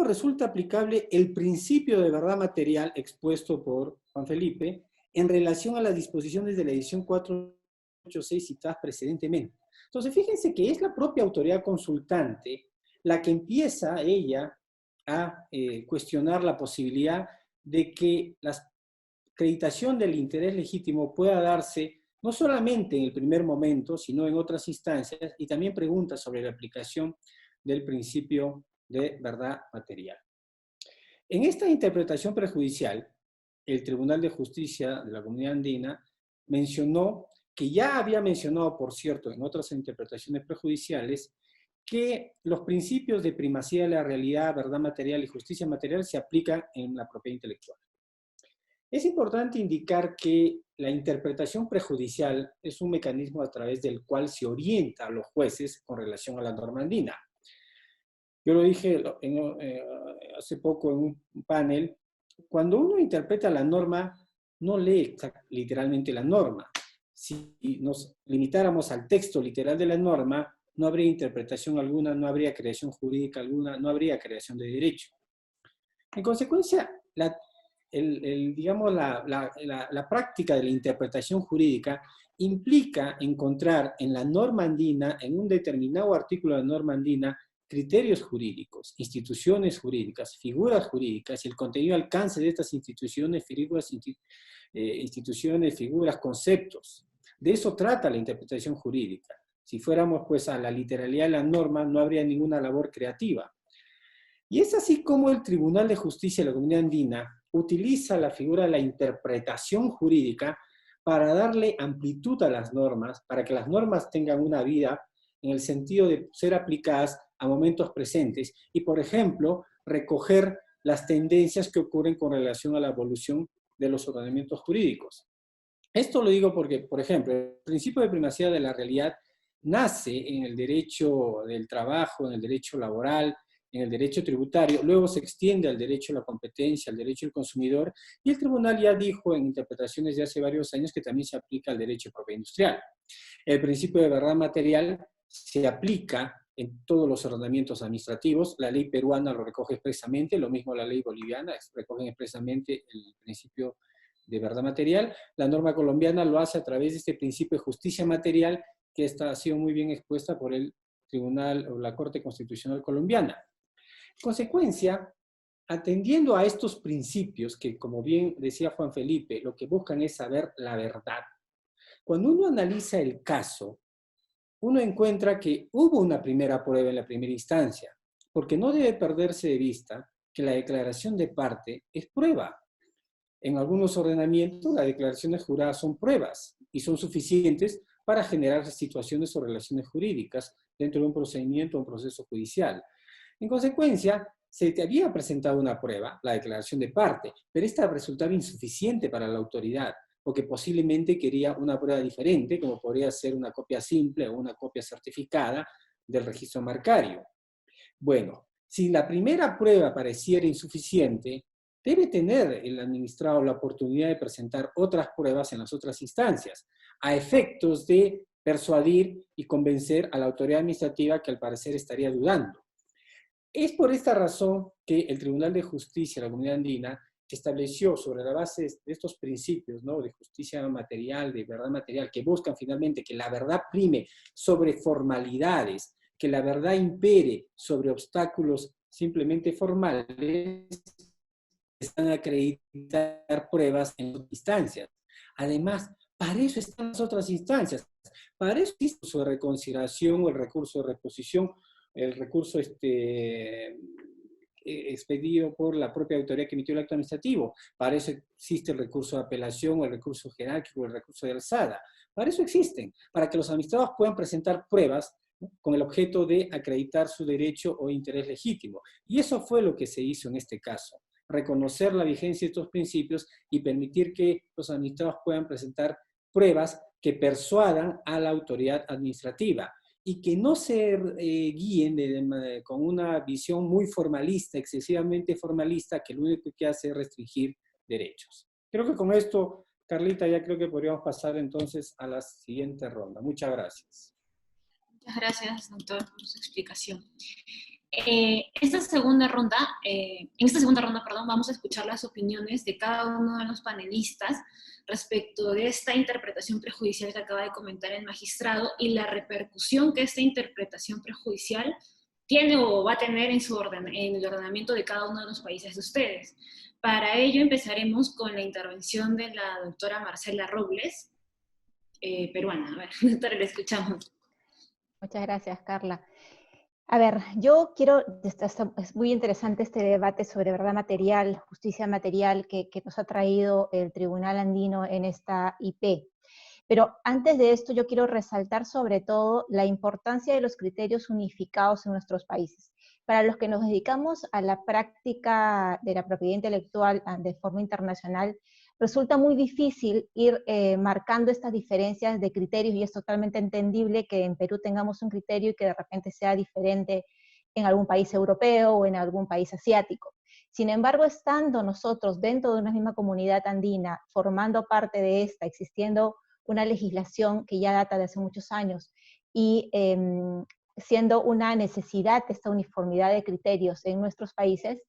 resulta aplicable el principio de verdad material expuesto por Juan Felipe en relación a las disposiciones de la edición 486 citadas precedentemente? Entonces, fíjense que es la propia autoridad consultante la que empieza ella a cuestionar la posibilidad de que la acreditación del interés legítimo pueda darse no solamente en el primer momento, sino en otras instancias, y también pregunta sobre la aplicación del principio de verdad material. En esta interpretación prejudicial, el Tribunal de Justicia de la Comunidad Andina mencionó, que ya había mencionado, por cierto, en otras interpretaciones prejudiciales, que los principios de primacía de la realidad, verdad material y justicia material se aplican en la propiedad intelectual. Es importante indicar que la interpretación prejudicial es un mecanismo a través del cual se orienta a los jueces con relación a la norma andina. Yo lo dije hace poco en un panel: cuando uno interpreta la norma, no lee literalmente la norma. Si nos limitáramos al texto literal de la norma, no habría interpretación alguna, no habría creación jurídica alguna, no habría creación de derecho. En consecuencia, digamos, la práctica de la interpretación jurídica implica encontrar en la norma andina, en un determinado artículo de la norma andina, criterios jurídicos, instituciones jurídicas, figuras jurídicas y el contenido y alcance de estas instituciones, figuras, conceptos. De eso trata la interpretación jurídica. Si fuéramos pues a la literalidad de la norma, no habría ninguna labor creativa. Y es así como el Tribunal de Justicia de la Comunidad Andina utiliza la figura de la interpretación jurídica para darle amplitud a las normas, para que las normas tengan una vida en el sentido de ser aplicadas a momentos presentes y, por ejemplo, recoger las tendencias que ocurren con relación a la evolución de los ordenamientos jurídicos. Esto lo digo porque, por ejemplo, el principio de primacía de la realidad nace en el derecho del trabajo, en el derecho laboral, en el derecho tributario, luego se extiende al derecho a la competencia, al derecho del consumidor, y el tribunal ya dijo en interpretaciones de hace varios años que también se aplica al derecho de propiedad industrial. El principio de verdad material se aplica en todos los ordenamientos administrativos. La ley peruana lo recoge expresamente, lo mismo la ley boliviana, recogen expresamente el principio de verdad material. La norma colombiana lo hace a través de este principio de justicia material, que esta ha sido muy bien expuesta por el Tribunal o la Corte Constitucional Colombiana. En consecuencia, atendiendo a estos principios que, como bien decía Juan Felipe, lo que buscan es saber la verdad. Cuando uno analiza el caso, uno encuentra que hubo una primera prueba en la primera instancia, porque no debe perderse de vista que la declaración de parte es prueba. En algunos ordenamientos, las declaraciones juradas son pruebas y son suficientes para generar situaciones o relaciones jurídicas dentro de un procedimiento o un proceso judicial. En consecuencia, se te había presentado una prueba, la declaración de parte, pero esta resultaba insuficiente para la autoridad, porque posiblemente quería una prueba diferente, como podría ser una copia simple o una copia certificada del registro marcario. Bueno, si la primera prueba pareciera insuficiente, debe tener el administrado la oportunidad de presentar otras pruebas en las otras instancias, a efectos de persuadir y convencer a la autoridad administrativa que al parecer estaría dudando. Es por esta razón que el Tribunal de Justicia de la Comunidad Andina estableció, sobre la base de estos principios, ¿no?, de justicia material, de verdad material, que buscan finalmente que la verdad prime sobre formalidades, que la verdad impere sobre obstáculos simplemente formales, están a acreditar pruebas en otras instancias. Además, para eso están las otras instancias. Para eso existe el recurso de reconsideración o el recurso de reposición, el recurso expedido por la propia autoridad que emitió el acto administrativo. Para eso existe el recurso de apelación o el recurso jerárquico o el recurso de alzada. Para eso existen, para que los administrados puedan presentar pruebas, ¿no?, con el objeto de acreditar su derecho o interés legítimo. Y eso fue lo que se hizo en este caso. Reconocer la vigencia de estos principios y permitir que los administrados puedan presentar pruebas que persuadan a la autoridad administrativa y que no se guíen con una visión muy formalista, excesivamente formalista, que lo único que hace es restringir derechos. Creo que con esto, Carlita, ya creo que podríamos pasar entonces a la siguiente ronda. Muchas gracias. Muchas gracias, doctor, por su explicación. En esta segunda ronda, vamos a escuchar las opiniones de cada uno de los panelistas respecto de esta interpretación prejudicial que acaba de comentar el magistrado y la repercusión que esta interpretación prejudicial tiene o va a tener en el ordenamiento de cada uno de los países de ustedes. Para ello empezaremos con la intervención de la doctora Marcela Robles, peruana. A ver, doctora, la escuchamos. Muchas gracias, Carla. A ver, yo quiero, es muy interesante este debate sobre verdad material, justicia material que nos ha traído el Tribunal Andino en esta IP. Pero antes de esto yo quiero resaltar sobre todo la importancia de los criterios unificados en nuestros países. Para los que nos dedicamos a la práctica de la propiedad intelectual de forma internacional, resulta muy difícil ir marcando estas diferencias de criterios y es totalmente entendible que en Perú tengamos un criterio y que de repente sea diferente en algún país europeo o en algún país asiático. Sin embargo, estando nosotros dentro de una misma comunidad andina, formando parte de esta, existiendo una legislación que ya data de hace muchos años y siendo una necesidad esta uniformidad de criterios en nuestros países,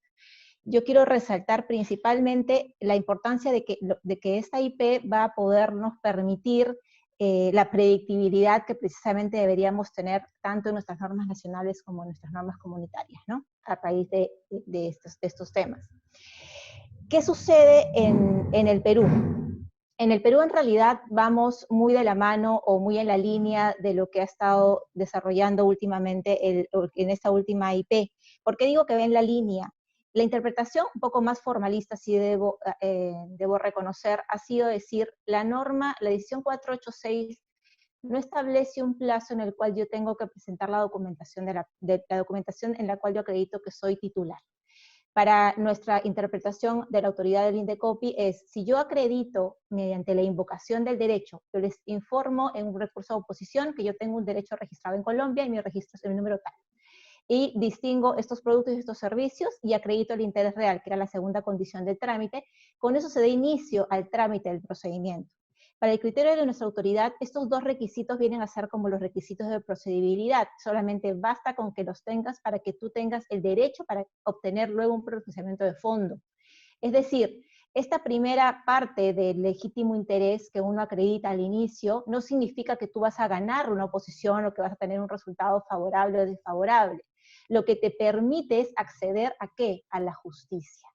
yo quiero resaltar principalmente la importancia de que esta IP va a podernos permitir la predictibilidad que precisamente deberíamos tener tanto en nuestras normas nacionales como en nuestras normas comunitarias, ¿no?, a raíz de estos temas. ¿Qué sucede en el Perú? En el Perú en realidad vamos muy de la mano o muy en la línea de lo que ha estado desarrollando últimamente en esta última IP. ¿Por qué digo que va en la línea? La interpretación un poco más formalista, sí debo reconocer, ha sido decir, la decisión 486 no establece un plazo en el cual yo tengo que presentar la documentación, la documentación en la cual yo acredito que soy titular. Para nuestra interpretación de la autoridad del INDECOPI es, si yo acredito mediante la invocación del derecho, yo les informo en un recurso de oposición que yo tengo un derecho registrado en Colombia y mi registro es el número tal. Y distingo estos productos y estos servicios y acredito el interés real, que era la segunda condición del trámite. Con eso se da inicio al trámite del procedimiento. Para el criterio de nuestra autoridad, estos dos requisitos vienen a ser como los requisitos de procedibilidad. Solamente basta con que los tengas para que tú tengas el derecho para obtener luego un procesamiento de fondo. Es decir, esta primera parte del legítimo interés que uno acredita al inicio no significa que tú vas a ganar una oposición o que vas a tener un resultado favorable o desfavorable. Lo que te permite es acceder ¿a qué? A la justicia.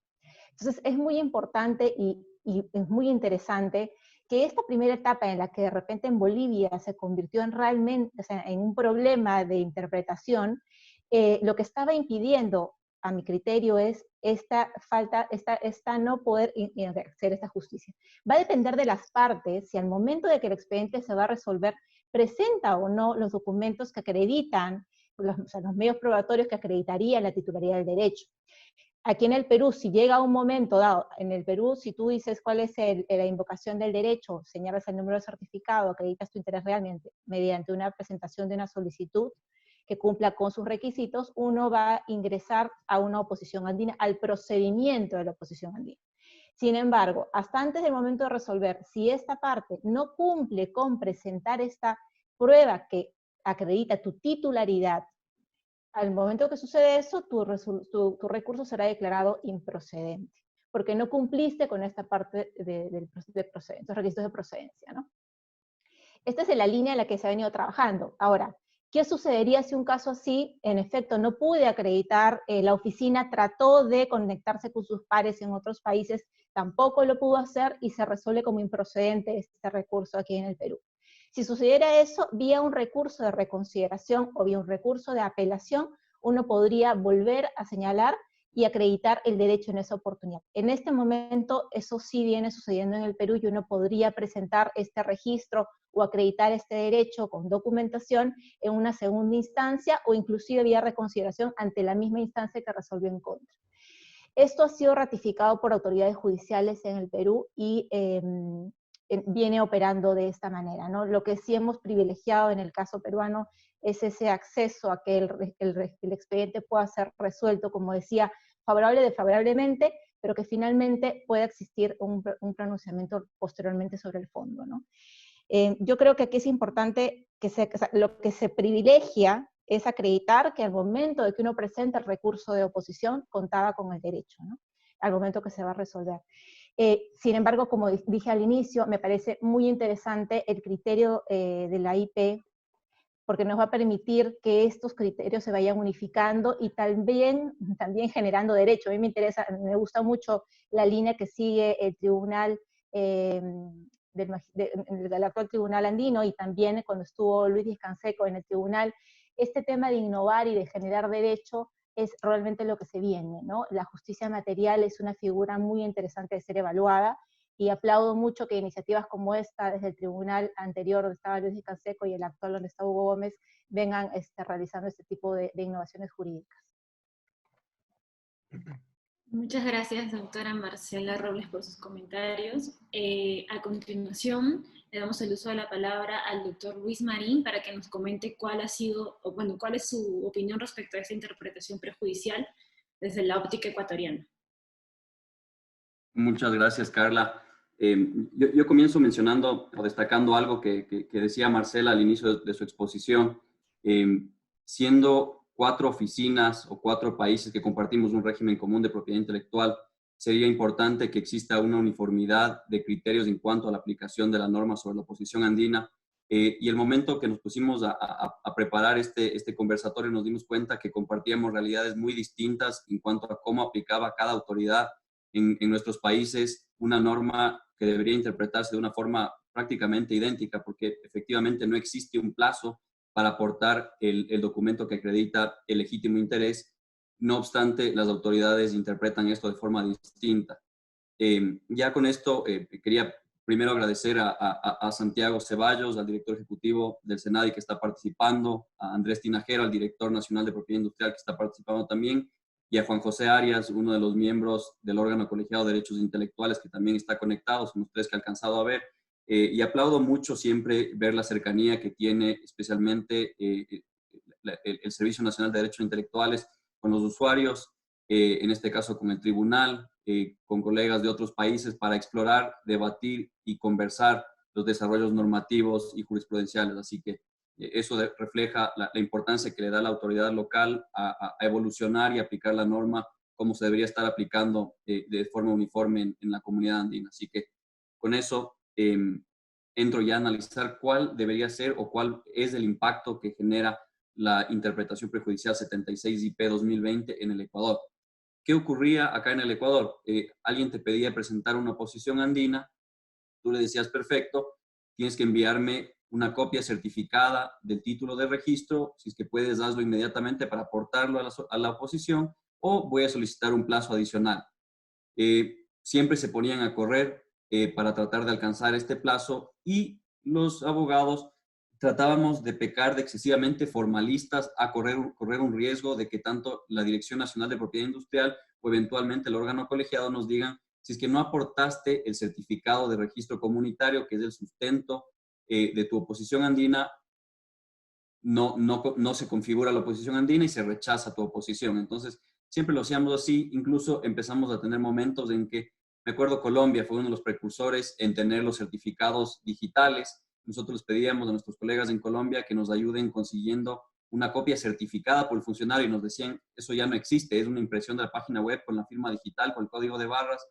Entonces es muy importante y es muy interesante que esta primera etapa en la que de repente en Bolivia se convirtió en realmente, o sea, en un problema de interpretación, lo que estaba impidiendo, a mi criterio, es esta no poder hacer esta justicia. Va a depender de las partes si al momento de que el expediente se va a resolver, presenta o no los documentos que acreditan, o sea, los medios probatorios que acreditarían la titularidad del derecho. Aquí en el Perú, si llega un momento dado, en el Perú, si tú dices cuál es la invocación del derecho, señalas el número de certificado, acreditas tu interés realmente mediante una presentación de una solicitud que cumpla con sus requisitos, uno va a ingresar a una oposición andina, al procedimiento de la oposición andina. Sin embargo, hasta antes del momento de resolver, si esta parte no cumple con presentar esta prueba que acredita tu titularidad, al momento que sucede eso, tu recurso será declarado improcedente, porque no cumpliste con esta parte de procedencia, los requisitos de procedencia, ¿no? Esta es la línea en la que se ha venido trabajando. Ahora, ¿qué sucedería si un caso así, en efecto, no pude acreditar, la oficina trató de conectarse con sus pares en otros países, tampoco lo pudo hacer y se resuelve como improcedente este recurso aquí en el Perú? Si sucediera eso, vía un recurso de reconsideración o vía un recurso de apelación, uno podría volver a señalar y acreditar el derecho en esa oportunidad. En este momento, eso sí viene sucediendo en el Perú y uno podría presentar este registro o acreditar este derecho con documentación en una segunda instancia o inclusive vía reconsideración ante la misma instancia que resolvió en contra. Esto ha sido ratificado por autoridades judiciales en el Perú y viene operando de esta manera, ¿no? Lo que sí hemos privilegiado en el caso peruano es ese acceso a que el expediente pueda ser resuelto, como decía, favorable o desfavorablemente, pero que finalmente pueda existir un pronunciamiento posteriormente sobre el fondo, ¿no? Yo creo que aquí es importante que lo que se privilegia es acreditar que al momento de que uno presenta el recurso de oposición contaba con el derecho, ¿no? Al momento que se va a resolver. Sin embargo, como dije al inicio, me parece muy interesante el criterio de la IP, porque nos va a permitir que estos criterios se vayan unificando y también generando derecho. A mí me gusta mucho la línea que sigue el tribunal, del actual tribunal andino, y también cuando estuvo Luis Díaz Canseco en el tribunal. Este tema de innovar y de generar derecho es realmente lo que se viene, ¿no? La justicia material es una figura muy interesante de ser evaluada, y aplaudo mucho que iniciativas como esta, desde el tribunal anterior donde estaba Luis Díaz Canseco y el actual donde está Hugo Gómez, vengan realizando este tipo de innovaciones jurídicas. Muchas gracias, doctora Marcela Robles, por sus comentarios. A continuación, le damos el uso de la palabra al doctor Luis Marín para que nos comente cuál es su opinión respecto a esta interpretación prejudicial desde la óptica ecuatoriana. Muchas gracias, Carla. Yo comienzo mencionando o destacando algo que decía Marcela al inicio de su exposición. Siendo 4 oficinas o 4 países que compartimos un régimen común de propiedad intelectual, sería importante que exista una uniformidad de criterios en cuanto a la aplicación de la norma sobre la oposición andina. Y el momento que nos pusimos a preparar este conversatorio, nos dimos cuenta que compartíamos realidades muy distintas en cuanto a cómo aplicaba cada autoridad en nuestros países una norma que debería interpretarse de una forma prácticamente idéntica, porque efectivamente no existe un plazo para aportar el documento que acredita el legítimo interés. No obstante, las autoridades interpretan esto de forma distinta. Ya con esto, quería primero agradecer a Santiago Ceballos, al director ejecutivo del SENADI que está participando, a Andrés Tinajero, al director nacional de propiedad industrial que está participando también, y a Juan José Arias, uno de los miembros del órgano colegiado de derechos intelectuales que también está conectado, son los 3 que he alcanzado a ver. Y aplaudo mucho siempre ver la cercanía que tiene especialmente el Servicio Nacional de Derechos Intelectuales con los usuarios, en este caso con el tribunal, con colegas de otros países para explorar, debatir y conversar los desarrollos normativos y jurisprudenciales. Así que eso refleja la importancia que le da la autoridad local a evolucionar y aplicar la norma como se debería estar aplicando de forma uniforme en la comunidad andina. Así que con eso entro ya a analizar cuál debería ser o cuál es el impacto que genera la interpretación prejudicial 76 IP 2020 en el Ecuador. ¿Qué ocurría acá en el Ecuador? Alguien te pedía presentar una oposición andina Tú le decías, perfecto, tienes que enviarme una copia certificada del título de registro, si es que puedes, hazlo inmediatamente para aportarlo a la oposición, o voy a solicitar un plazo adicional. Siempre se ponían a correr para tratar de alcanzar este plazo, y los abogados tratábamos de pecar de excesivamente formalistas, a correr un riesgo de que tanto la Dirección Nacional de Propiedad Industrial o eventualmente el órgano colegiado nos digan, si es que no aportaste el certificado de registro comunitario, que es el sustento de tu oposición andina, no se configura la oposición andina y se rechaza tu oposición. Entonces, siempre lo hacíamos así. Incluso empezamos a tener momentos en que, me acuerdo, Colombia fue uno de los precursores en tener los certificados digitales. Nosotros les pedíamos a nuestros colegas en Colombia que nos ayuden consiguiendo una copia certificada por el funcionario, y nos decían, eso ya no existe, es una impresión de la página web con la firma digital, con el código de barras,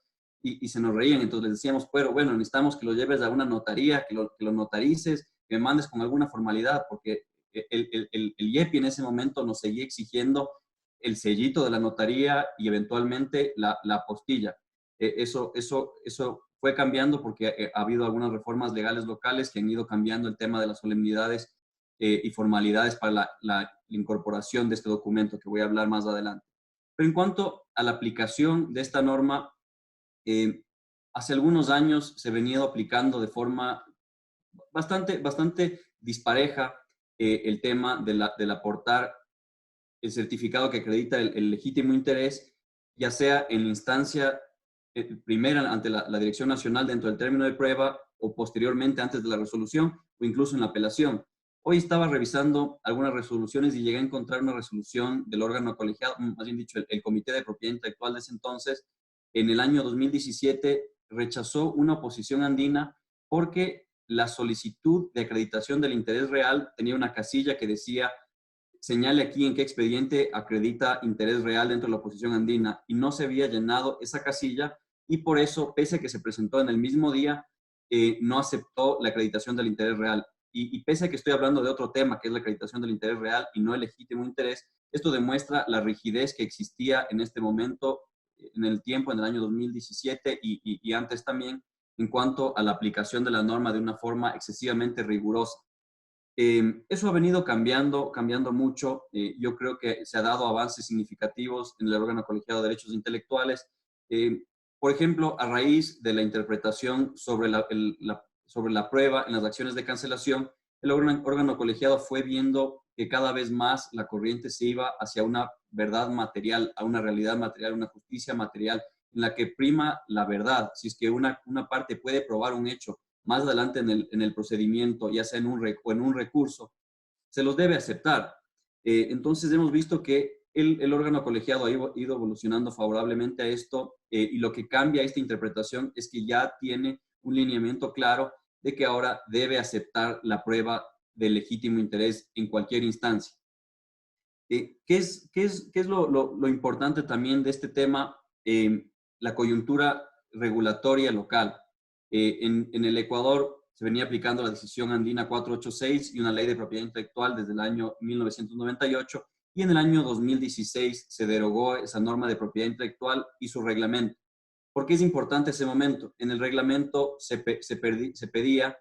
y se nos reían. Entonces les decíamos, pero bueno, necesitamos que lo lleves a una notaría, que lo notarices, que me mandes con alguna formalidad, porque el IEPI en ese momento nos seguía exigiendo el sellito de la notaría y eventualmente la apostilla. Eso fue cambiando porque ha habido algunas reformas legales locales que han ido cambiando el tema de las solemnidades y formalidades para la incorporación de este documento, que voy a hablar más adelante. Pero en cuanto a la aplicación de esta norma, hace algunos años se venía aplicando de forma bastante dispareja el tema del aportar el certificado que acredita el legítimo interés, ya sea en la instancia primera ante la Dirección Nacional dentro del término de prueba, o posteriormente antes de la resolución, o incluso en la apelación. Hoy estaba revisando algunas resoluciones y llegué a encontrar una resolución del órgano colegiado, más bien dicho, el Comité de Propiedad Intelectual de ese entonces, en el año 2017, rechazó una oposición andina porque la solicitud de acreditación del interés real tenía una casilla que decía, señale aquí en qué expediente acredita interés real dentro de la oposición andina, y no se había llenado esa casilla, y por eso, pese a que se presentó en el mismo día, no aceptó la acreditación del interés real. Y pese a que estoy hablando de otro tema, que es la acreditación del interés real y no el legítimo interés, esto demuestra la rigidez que existía en este momento, en el tiempo, en el año 2017 y antes también, en cuanto a la aplicación de la norma de una forma excesivamente rigurosa. Eso ha venido cambiando mucho. Yo creo que se ha dado avances significativos en el órgano colegiado de derechos intelectuales. Por ejemplo, a raíz de la interpretación sobre la prueba en las acciones de cancelación, el órgano colegiado fue viendo que cada vez más la corriente se iba hacia una verdad material, a una realidad material, una justicia material, en la que prima la verdad. Si es que una parte puede probar un hecho más adelante en el procedimiento, ya sea en un recurso, se los debe aceptar. Entonces hemos visto que el órgano colegiado ha ido evolucionando favorablemente a esto, y lo que cambia esta interpretación es que ya tiene un lineamiento claro de que ahora debe aceptar la prueba del legítimo interés en cualquier instancia. ¿Qué es lo importante también de este tema? La coyuntura regulatoria local. En el Ecuador se venía aplicando la decisión andina 486 y una ley de propiedad intelectual desde el año 1998, y en el año 2016 se derogó esa norma de propiedad intelectual y su reglamento. ¿Por qué es importante ese momento? En el reglamento se pedía,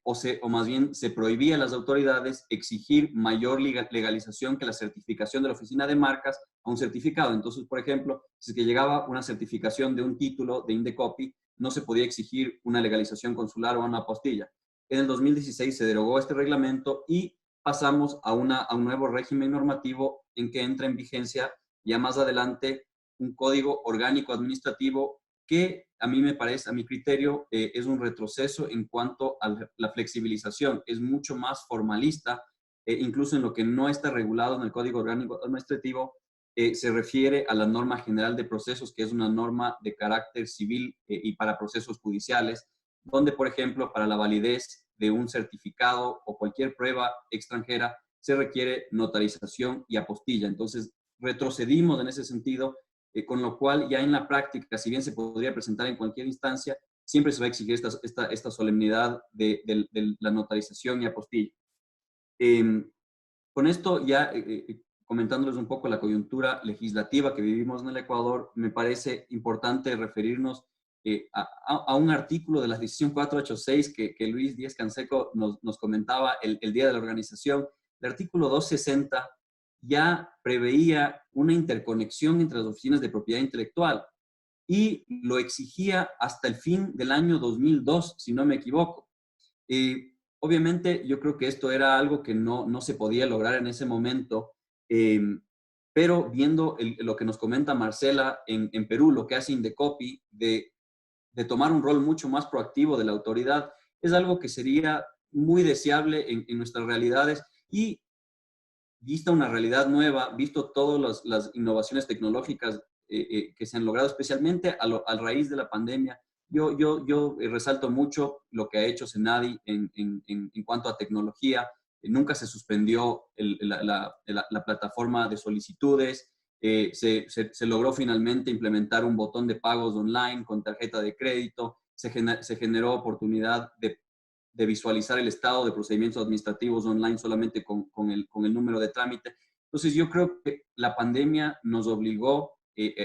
o más bien se prohibía a las autoridades exigir mayor legalización que la certificación de la oficina de marcas a un certificado. Entonces, por ejemplo, si es que llegaba una certificación de un título de Indecopi, no se podía exigir una legalización consular o una apostilla. En el 2016 se derogó este reglamento y pasamos a un nuevo régimen normativo en que entra en vigencia ya más adelante un código orgánico administrativo que a mí me parece, a mi criterio, es un retroceso en cuanto a la flexibilización. Es mucho más formalista, incluso en lo que no está regulado en el Código Orgánico Administrativo. Se refiere a la norma general de procesos, que es una norma de carácter civil y para procesos judiciales, donde, por ejemplo, para la validez de un certificado o cualquier prueba extranjera, se requiere notarización y apostilla. Entonces, retrocedimos en ese sentido, con lo cual ya en la práctica, si bien se podría presentar en cualquier instancia, siempre se va a exigir esta solemnidad de la notarización y apostilla. Con esto ya comentándoles un poco la coyuntura legislativa que vivimos en el Ecuador, me parece importante referirnos a un artículo de la decisión 486 que Luis Díaz Canseco nos comentaba el día de la organización. El artículo 260 ya preveía una interconexión entre las oficinas de propiedad intelectual y lo exigía hasta el fin del año 2002, si no me equivoco. Obviamente, yo creo que esto era algo que no se podía lograr en ese momento, pero viendo lo que nos comenta Marcela en Perú, lo que hace Indecopy de tomar un rol mucho más proactivo de la autoridad, es algo que sería muy deseable en nuestras realidades. Y vista una realidad nueva, visto todas las innovaciones tecnológicas que se han logrado, especialmente a raíz de la pandemia, yo resalto mucho lo que ha hecho Senadi en cuanto a tecnología. Nunca se suspendió la plataforma de solicitudes. Se logró finalmente implementar un botón de pagos online con tarjeta de crédito. Se generó oportunidad de visualizar el estado de procedimientos administrativos online solamente con el número de trámite. Entonces, yo creo que la pandemia nos obligó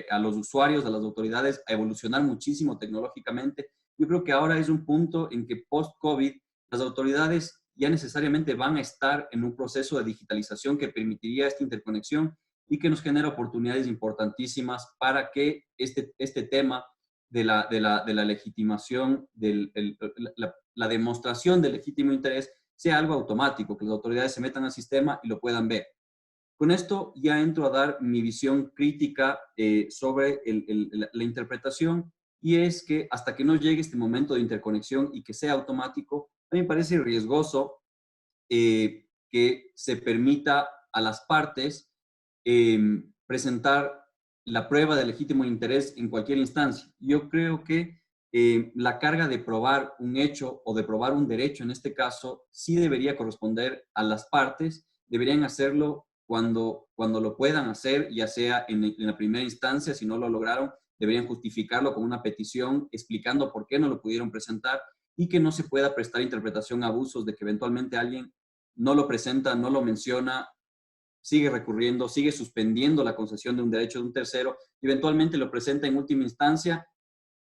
a los usuarios, a las autoridades, a evolucionar muchísimo tecnológicamente. Yo creo que ahora es un punto en que post-COVID las autoridades ya necesariamente van a estar en un proceso de digitalización que permitiría esta interconexión y que nos genera oportunidades importantísimas para que este tema de la legitimación, la demostración del legítimo interés sea algo automático, que las autoridades se metan al sistema y lo puedan ver. Con esto ya entro a dar mi visión crítica sobre la interpretación, y es que hasta que no llegue este momento de interconexión y que sea automático, a mí me parece riesgoso que se permita a las partes presentar la prueba de legítimo interés en cualquier instancia. Yo creo que la carga de probar un hecho o de probar un derecho, en este caso, sí debería corresponder a las partes. Deberían hacerlo cuando lo puedan hacer, ya sea en la primera instancia. Si no lo lograron, deberían justificarlo con una petición explicando por qué no lo pudieron presentar, y que no se pueda prestar interpretación a abusos de que eventualmente alguien no lo presenta, no lo menciona, sigue recurriendo, sigue suspendiendo la concesión de un derecho de un tercero, y eventualmente lo presenta en última instancia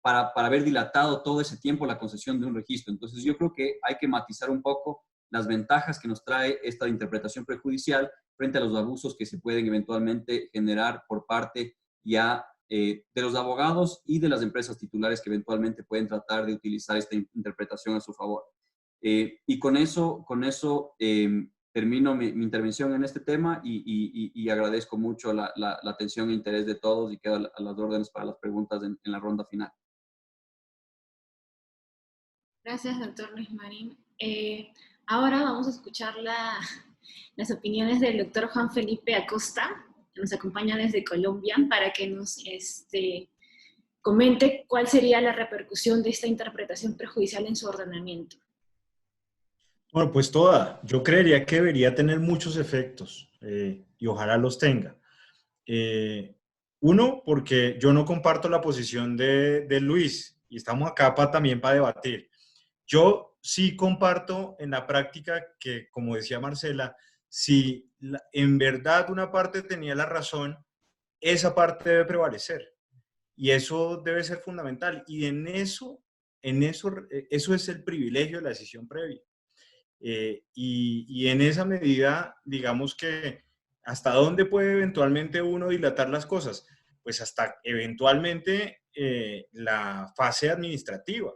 para haber dilatado todo ese tiempo la concesión de un registro. Entonces, yo creo que hay que matizar un poco las ventajas que nos trae esta interpretación prejudicial frente a los abusos que se pueden eventualmente generar por parte ya de los abogados y de las empresas titulares que eventualmente pueden tratar de utilizar esta interpretación a su favor. Y con eso termino mi intervención en este tema y agradezco mucho la atención e interés de todos, y quedo a las órdenes para las preguntas en la ronda final. Gracias, doctor Luis Marín. Ahora vamos a escuchar las opiniones del doctor Juan Felipe Acosta, que nos acompaña desde Colombia, para que nos comente cuál sería la repercusión de esta interpretación prejudicial en su ordenamiento. Bueno, pues toda. Yo creería que debería tener muchos efectos y ojalá los tenga. Uno, porque yo no comparto la posición de Luis y estamos acá también para debatir. Yo sí comparto en la práctica que, como decía Marcela, si en verdad una parte tenía la razón, esa parte debe prevalecer. Y eso debe ser fundamental. Y eso es el privilegio de la decisión previa. Y en esa medida, digamos que ¿hasta dónde puede eventualmente uno dilatar las cosas? Pues hasta eventualmente la fase administrativa.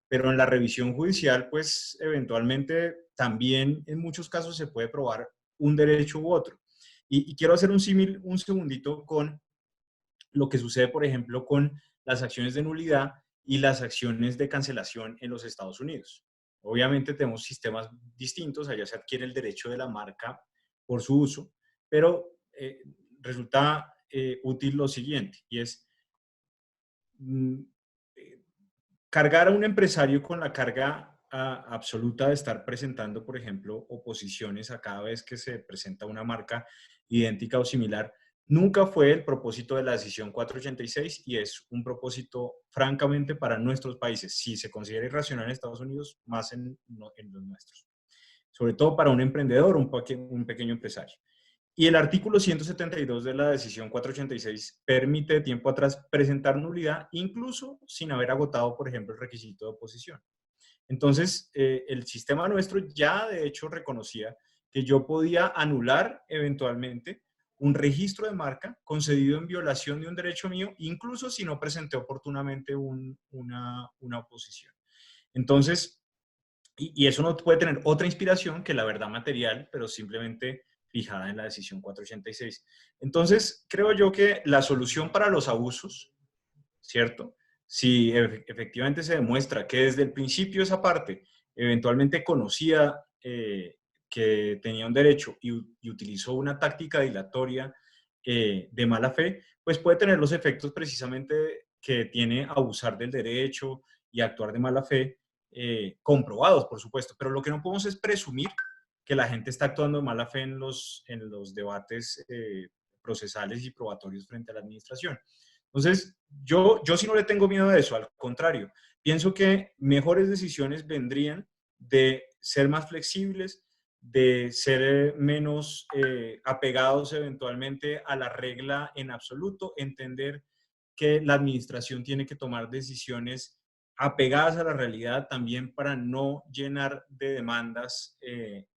Pero en la revisión judicial, pues eventualmente también en muchos casos se puede probar un derecho u otro. Y quiero hacer un símil un segundito con lo que sucede, por ejemplo, con las acciones de nulidad y las acciones de cancelación en los Estados Unidos. Obviamente tenemos sistemas distintos, allá se adquiere el derecho de la marca por su uso, pero resulta útil lo siguiente, y es cargar a un empresario con la carga absoluta de estar presentando, por ejemplo, oposiciones a cada vez que se presenta una marca idéntica o similar. Nunca fue el propósito de la decisión 486 y es un propósito francamente para nuestros países. Si se considera irracional en Estados Unidos, más en los nuestros. Sobre todo para un emprendedor, un pequeño empresario. Y el artículo 172 de la decisión 486 permite de tiempo atrás presentar nulidad, incluso sin haber agotado, por ejemplo, el requisito de oposición. Entonces, el sistema nuestro ya de hecho reconocía que yo podía anular eventualmente un registro de marca concedido en violación de un derecho mío, incluso si no presenté oportunamente una oposición. Entonces, y eso no puede tener otra inspiración que la verdad material, pero simplemente fijada en la decisión 486. Entonces, creo yo que la solución para los abusos, ¿cierto? Si efectivamente se demuestra que desde el principio esa parte eventualmente conocía que tenía un derecho y utilizó una táctica dilatoria de mala fe, pues puede tener los efectos precisamente que tiene abusar del derecho y actuar de mala fe, comprobados, por supuesto. Pero lo que no podemos es presumir que la gente está actuando de mala fe en los debates procesales y probatorios frente a la administración. Entonces, yo sí no le tengo miedo a eso, al contrario. Pienso que mejores decisiones vendrían de ser más flexibles, de ser menos apegados eventualmente a la regla en absoluto, entender que la administración tiene que tomar decisiones apegadas a la realidad también para no llenar de demandas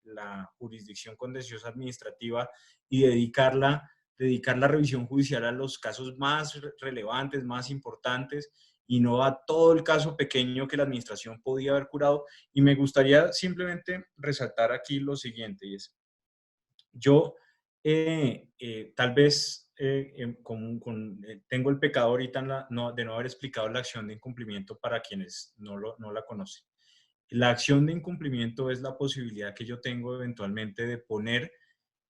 la jurisdicción contenciosa administrativa y dedicar la revisión judicial a los casos más relevantes, más importantes, y no a todo el caso pequeño que la administración podía haber curado. Y me gustaría simplemente resaltar aquí lo siguiente, y es, yo tal vez tengo el pecado ahorita de no haber explicado la acción de incumplimiento para quienes no la conocen. La acción de incumplimiento es la posibilidad que yo tengo eventualmente de poner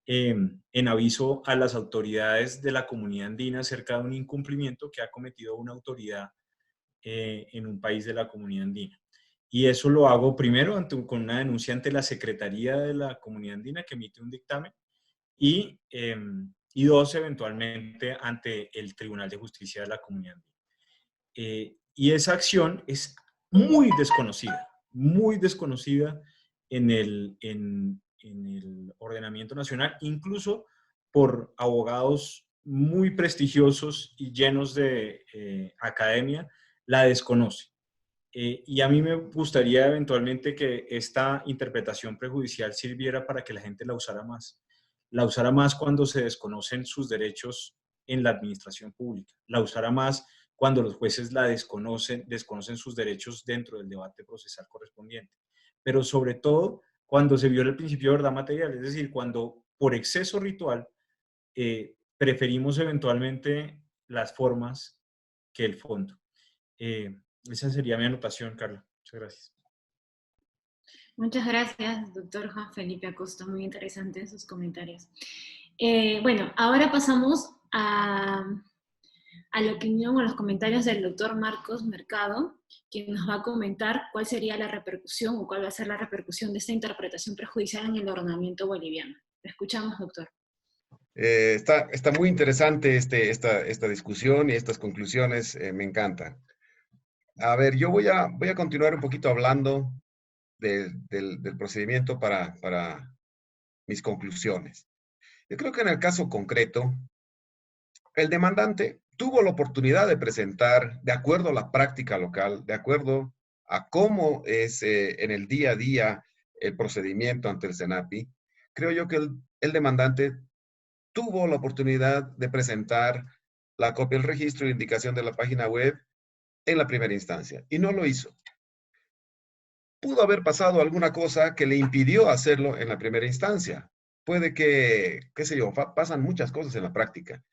en aviso a las autoridades de la comunidad andina acerca de un incumplimiento que ha cometido una autoridad en un país de la comunidad andina. Y eso lo hago primero con una denuncia ante la Secretaría de la Comunidad Andina, que emite un dictamen, y dos, eventualmente, ante el Tribunal de Justicia de la Comunidad Andina. Y esa acción es muy desconocida en el ordenamiento nacional, incluso por abogados muy prestigiosos y llenos de academia, la desconoce. Y a mí me gustaría eventualmente que esta interpretación prejudicial sirviera para que la gente la usara más. La usara más cuando se desconocen sus derechos en la administración pública. La usara más cuando los jueces la desconocen sus derechos dentro del debate procesal correspondiente. Pero sobre todo cuando se viola el principio de verdad material, es decir, cuando por exceso ritual preferimos eventualmente las formas que el fondo. Esa sería mi anotación, Carla. Muchas gracias. Muchas gracias, doctor Juan Felipe Acosta. Muy interesante sus comentarios. Bueno, ahora pasamos a la opinión o los comentarios del doctor Marcos Mercado, quien nos va a comentar cuál sería la repercusión o cuál va a ser la repercusión de esta interpretación prejudicial en el ordenamiento boliviano. Lo escuchamos, doctor. Está muy interesante esta discusión y estas conclusiones, me encantan. A ver, yo voy a continuar un poquito hablando del procedimiento para mis conclusiones. Yo creo que en el caso concreto, el demandante tuvo la oportunidad de presentar, de acuerdo a la práctica local, de acuerdo a cómo es en el día a día el procedimiento ante el SENAPI, creo yo que el demandante tuvo la oportunidad de presentar la copia del registro de indicación de la página web en la primera instancia, y no lo hizo. Pudo haber pasado alguna cosa que le impidió hacerlo en la primera instancia. Puede que, qué sé yo, pasan muchas cosas en la práctica.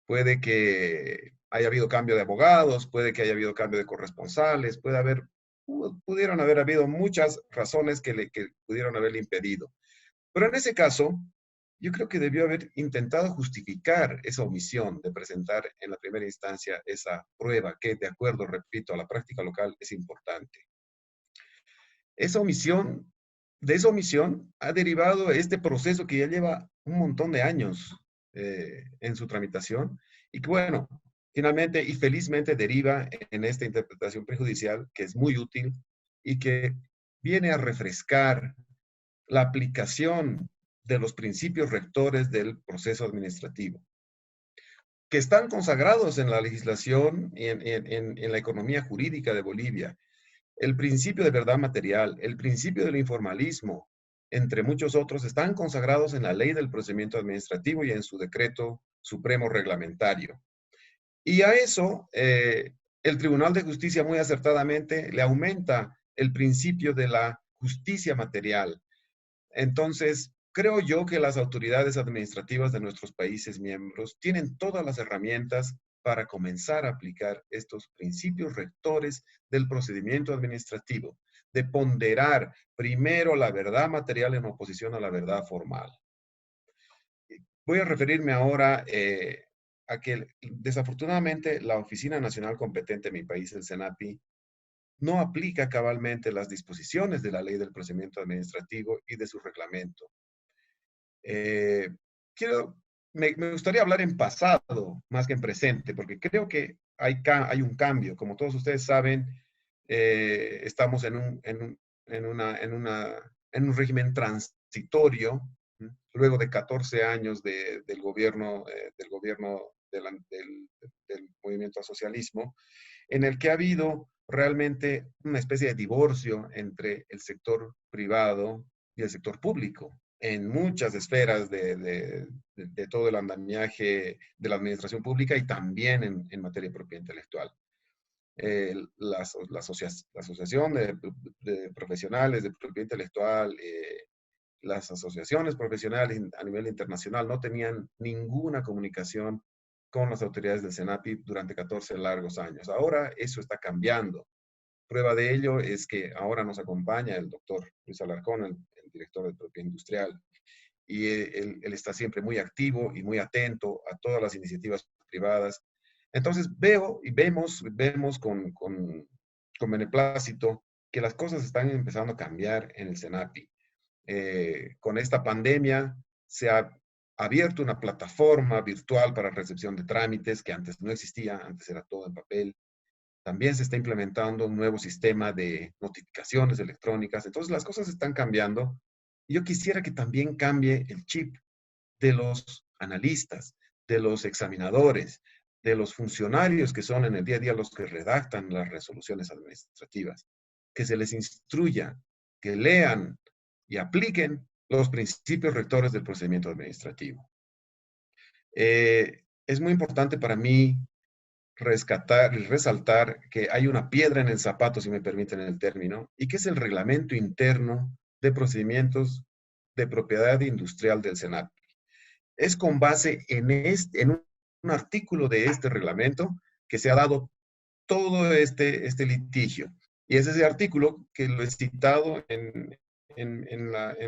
Puede que haya habido cambio de abogados, puede que haya habido cambio de corresponsales, pudieron haber habido muchas razones que pudieron haberle impedido. Pero en ese caso, yo creo que debió haber intentado justificar esa omisión de presentar en la primera instancia esa prueba que, de acuerdo, repito, a la práctica local es importante. De esa omisión ha derivado este proceso que ya lleva un montón de años en su tramitación y que, bueno, finalmente y felizmente deriva en esta interpretación prejudicial que es muy útil y que viene a refrescar la aplicación de los principios rectores del proceso administrativo, que están consagrados en la legislación y en la economía jurídica de Bolivia. El principio de verdad material, el principio del informalismo, entre muchos otros, están consagrados en la Ley del Procedimiento Administrativo y en su decreto supremo reglamentario. Y a eso, el Tribunal de Justicia muy acertadamente le aumenta el principio de la justicia material. Entonces, creo yo que las autoridades administrativas de nuestros países miembros tienen todas las herramientas para comenzar a aplicar estos principios rectores del procedimiento administrativo, de ponderar primero la verdad material en oposición a la verdad formal. Voy a referirme ahora a que desafortunadamente la Oficina Nacional Competente en mi país, el SENAPI, no aplica cabalmente las disposiciones de la Ley del Procedimiento Administrativo y de su reglamento. Me gustaría hablar en pasado más que en presente, porque creo que hay un cambio. Como todos ustedes saben, estamos en un régimen transitorio, luego de 14 años del gobierno del movimiento al socialismo, en el que ha habido realmente una especie de divorcio entre el sector privado y el sector público en muchas esferas de todo el andamiaje de la administración pública y también en materia de propiedad intelectual. La asociación de profesionales de propiedad intelectual, las asociaciones profesionales a nivel internacional no tenían ninguna comunicación con las autoridades del SENAPI durante 14 largos años. Ahora eso está cambiando. Prueba de ello es que ahora nos acompaña el doctor Luis Alarcón, el director de propiedad industrial, y él está siempre muy activo y muy atento a todas las iniciativas privadas. Entonces vemos con beneplácito que las cosas están empezando a cambiar en el SENAPI. Con esta pandemia se ha abierto una plataforma virtual para recepción de trámites que antes no existía, antes era todo en papel. También se está implementando un nuevo sistema de notificaciones electrónicas. Entonces las cosas están cambiando. Y yo quisiera que también cambie el chip de los analistas, de los examinadores, de los funcionarios que son en el día a día los que redactan las resoluciones administrativas. Que se les instruya, que lean y apliquen los principios rectores del procedimiento administrativo. Es muy importante para mí rescatar y resaltar que hay una piedra en el zapato, si me permiten el término, y que es el reglamento interno de procedimientos de propiedad industrial del SENAPI. Es con base en un artículo de este reglamento que se ha dado todo este litigio. Y es ese artículo que lo he citado en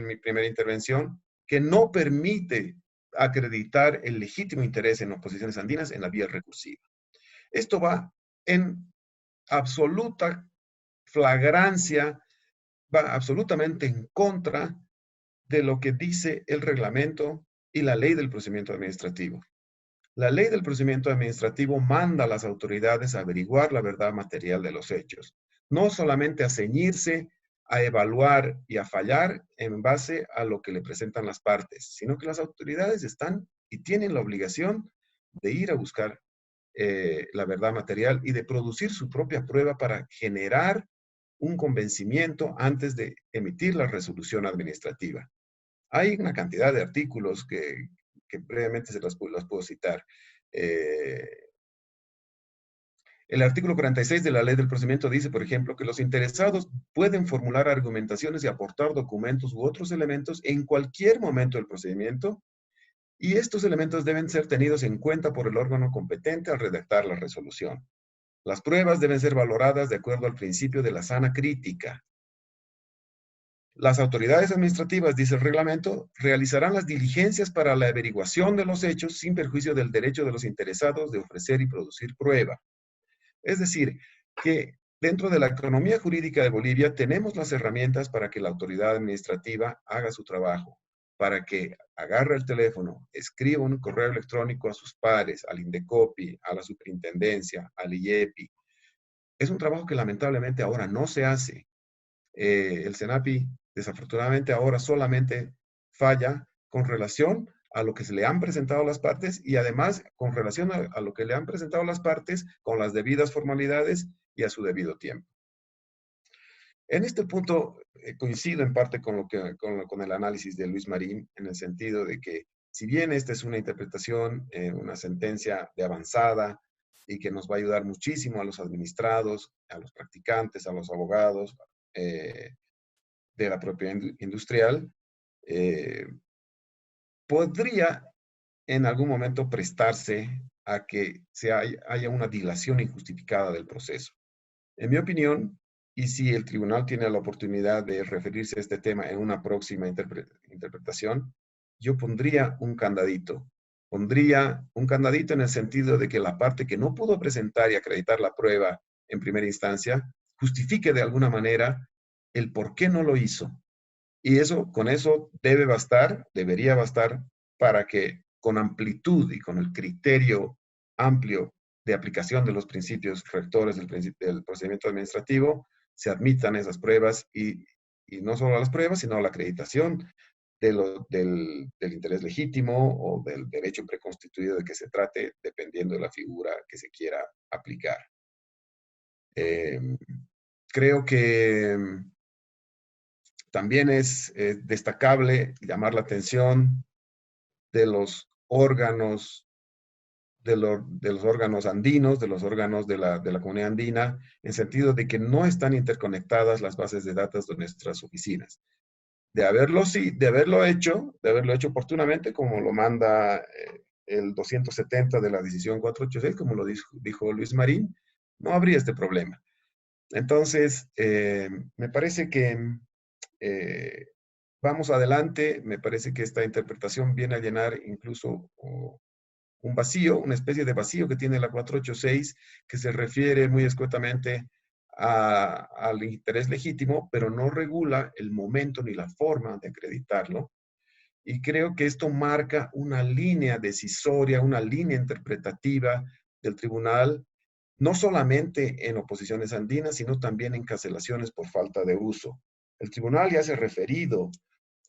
mi primera intervención, que no permite acreditar el legítimo interés en oposiciones andinas en la vía recursiva. Esto va en absoluta flagrancia, va absolutamente en contra de lo que dice el reglamento y la ley del procedimiento administrativo. La ley del procedimiento administrativo manda a las autoridades a averiguar la verdad material de los hechos, no solamente a ceñirse, a evaluar y a fallar en base a lo que le presentan las partes, sino que las autoridades están y tienen la obligación de ir a buscar la verdad material y de producir su propia prueba para generar un convencimiento antes de emitir la resolución administrativa. Hay una cantidad de artículos que brevemente se las puedo citar. El artículo 46 de la Ley del Procedimiento dice, por ejemplo, que los interesados pueden formular argumentaciones y aportar documentos u otros elementos en cualquier momento del procedimiento, y estos elementos deben ser tenidos en cuenta por el órgano competente al redactar la resolución. Las pruebas deben ser valoradas de acuerdo al principio de la sana crítica. Las autoridades administrativas, dice el reglamento, realizarán las diligencias para la averiguación de los hechos sin perjuicio del derecho de los interesados de ofrecer y producir prueba. Es decir, que dentro de la economía jurídica de Bolivia tenemos las herramientas para que la autoridad administrativa haga su trabajo, para que agarre el teléfono, escriba un correo electrónico a sus pares, al INDECOPI, a la superintendencia, al IEPI. Es un trabajo que lamentablemente ahora no se hace. El SENAPI, desafortunadamente, ahora solamente falla con relación a lo que se le han presentado las partes y además con relación a lo que le han presentado las partes con las debidas formalidades y a su debido tiempo. En este punto coincido en parte con el análisis de Luis Marín, en el sentido de que si bien esta es una interpretación, una sentencia de avanzada y que nos va a ayudar muchísimo a los administrados, a los practicantes, a los abogados de la propiedad industrial, podría en algún momento prestarse a que haya una dilación injustificada del proceso. En mi opinión, y si el tribunal tiene la oportunidad de referirse a este tema en una próxima interpretación, yo pondría un candadito. Pondría un candadito en el sentido de que la parte que no pudo presentar y acreditar la prueba en primera instancia, justifique de alguna manera el por qué no lo hizo. Y eso, con eso debería bastar para que con amplitud y con el criterio amplio de aplicación de los principios rectores del procedimiento administrativo, se admitan esas pruebas y no solo las pruebas, sino la acreditación del interés legítimo o del derecho preconstituido de que se trate, dependiendo de la figura que se quiera aplicar. Creo que también es destacable llamar la atención de los órganos de los órganos andinos, de los órganos de la comunidad andina, en sentido de que no están interconectadas las bases de datos de nuestras oficinas. De haberlo hecho oportunamente, como lo manda el 270 de la decisión 486, como lo dijo Luis Marín, no habría este problema. Entonces, me parece que vamos adelante, me parece que esta interpretación viene a llenar incluso un vacío, una especie de vacío que tiene la 486, que se refiere muy escuetamente al interés legítimo, pero no regula el momento ni la forma de acreditarlo. Y creo que esto marca una línea decisoria, una línea interpretativa del tribunal, no solamente en oposiciones andinas, sino también en cancelaciones por falta de uso. El tribunal ya se ha referido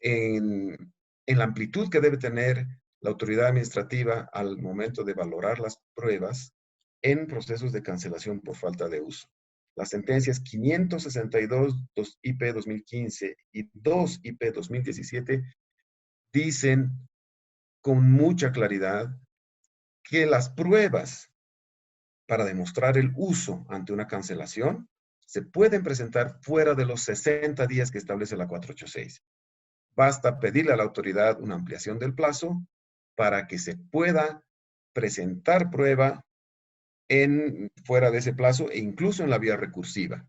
en la amplitud que debe tener la autoridad administrativa al momento de valorar las pruebas en procesos de cancelación por falta de uso. Las sentencias 562 IP 2015 y 2 IP 2017 dicen con mucha claridad que las pruebas para demostrar el uso ante una cancelación se pueden presentar fuera de los 60 días que establece la 486. Basta pedirle a la autoridad una ampliación del plazo para que se pueda presentar prueba fuera de ese plazo e incluso en la vía recursiva.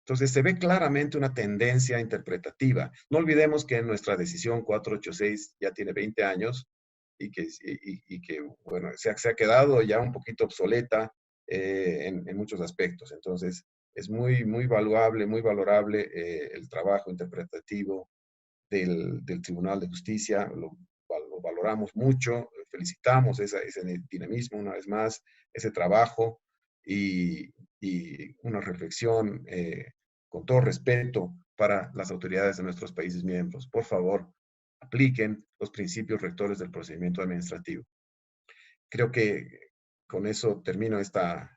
Entonces se ve claramente una tendencia interpretativa. No olvidemos que nuestra decisión 486 ya tiene 20 años y que bueno, se ha quedado ya un poquito obsoleta en muchos aspectos. Entonces es muy valuable, muy valorable el trabajo interpretativo del Tribunal de Justicia. Lo valoramos mucho, felicitamos ese dinamismo una vez más, ese trabajo y una reflexión con todo respeto para las autoridades de nuestros países miembros. Por favor, apliquen los principios rectores del procedimiento administrativo. Creo que con eso termino esta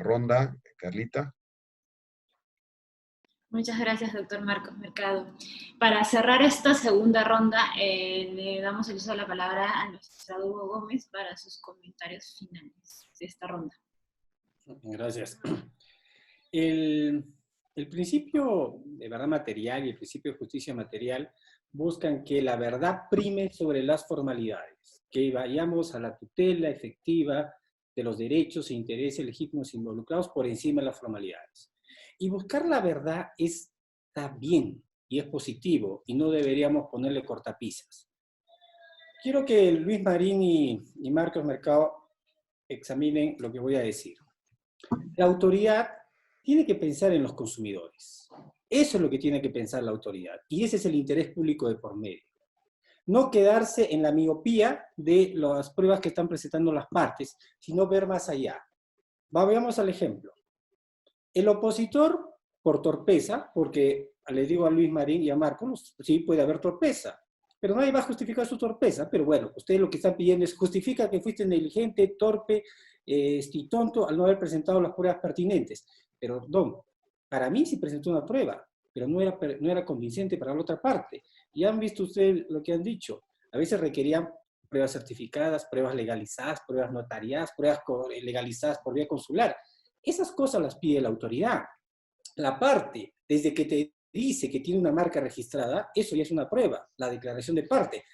ronda, Carlita. Muchas gracias, doctor Marcos Mercado. Para cerrar esta segunda ronda, le damos el uso de la palabra al magistrado Hugo Gómez para sus comentarios finales de esta ronda. Gracias. El principio de verdad material y el principio de justicia material buscan que la verdad prime sobre las formalidades, que vayamos a la tutela efectiva de los derechos e intereses legítimos involucrados por encima de las formalidades. Y buscar la verdad está bien y es positivo y no deberíamos ponerle cortapisas. Quiero que Luis Marín y Marcos Mercado examinen lo que voy a decir. La autoridad tiene que pensar en los consumidores. Eso es lo que tiene que pensar la autoridad. Y ese es el interés público de por medio. No quedarse en la miopía de las pruebas que están presentando las partes, sino ver más allá. Veamos al ejemplo. El opositor, por torpeza, porque le digo a Luis Marín y a Marcos, sí puede haber torpeza. pero nadie va a justificar su torpeza. Pero bueno, ustedes lo que están pidiendo es justifica que fuiste negligente, torpe y tonto al no haber presentado las pruebas pertinentes. Pero, don, para mí sí presentó una prueba, pero no era convincente para la otra parte. Y han visto ustedes lo que han dicho. A veces requerían pruebas certificadas, pruebas legalizadas, pruebas notariadas, pruebas legalizadas por vía consular. Esas cosas las pide la autoridad. La parte, desde que te dice que tiene una marca registrada, eso ya es una prueba, la declaración de parte.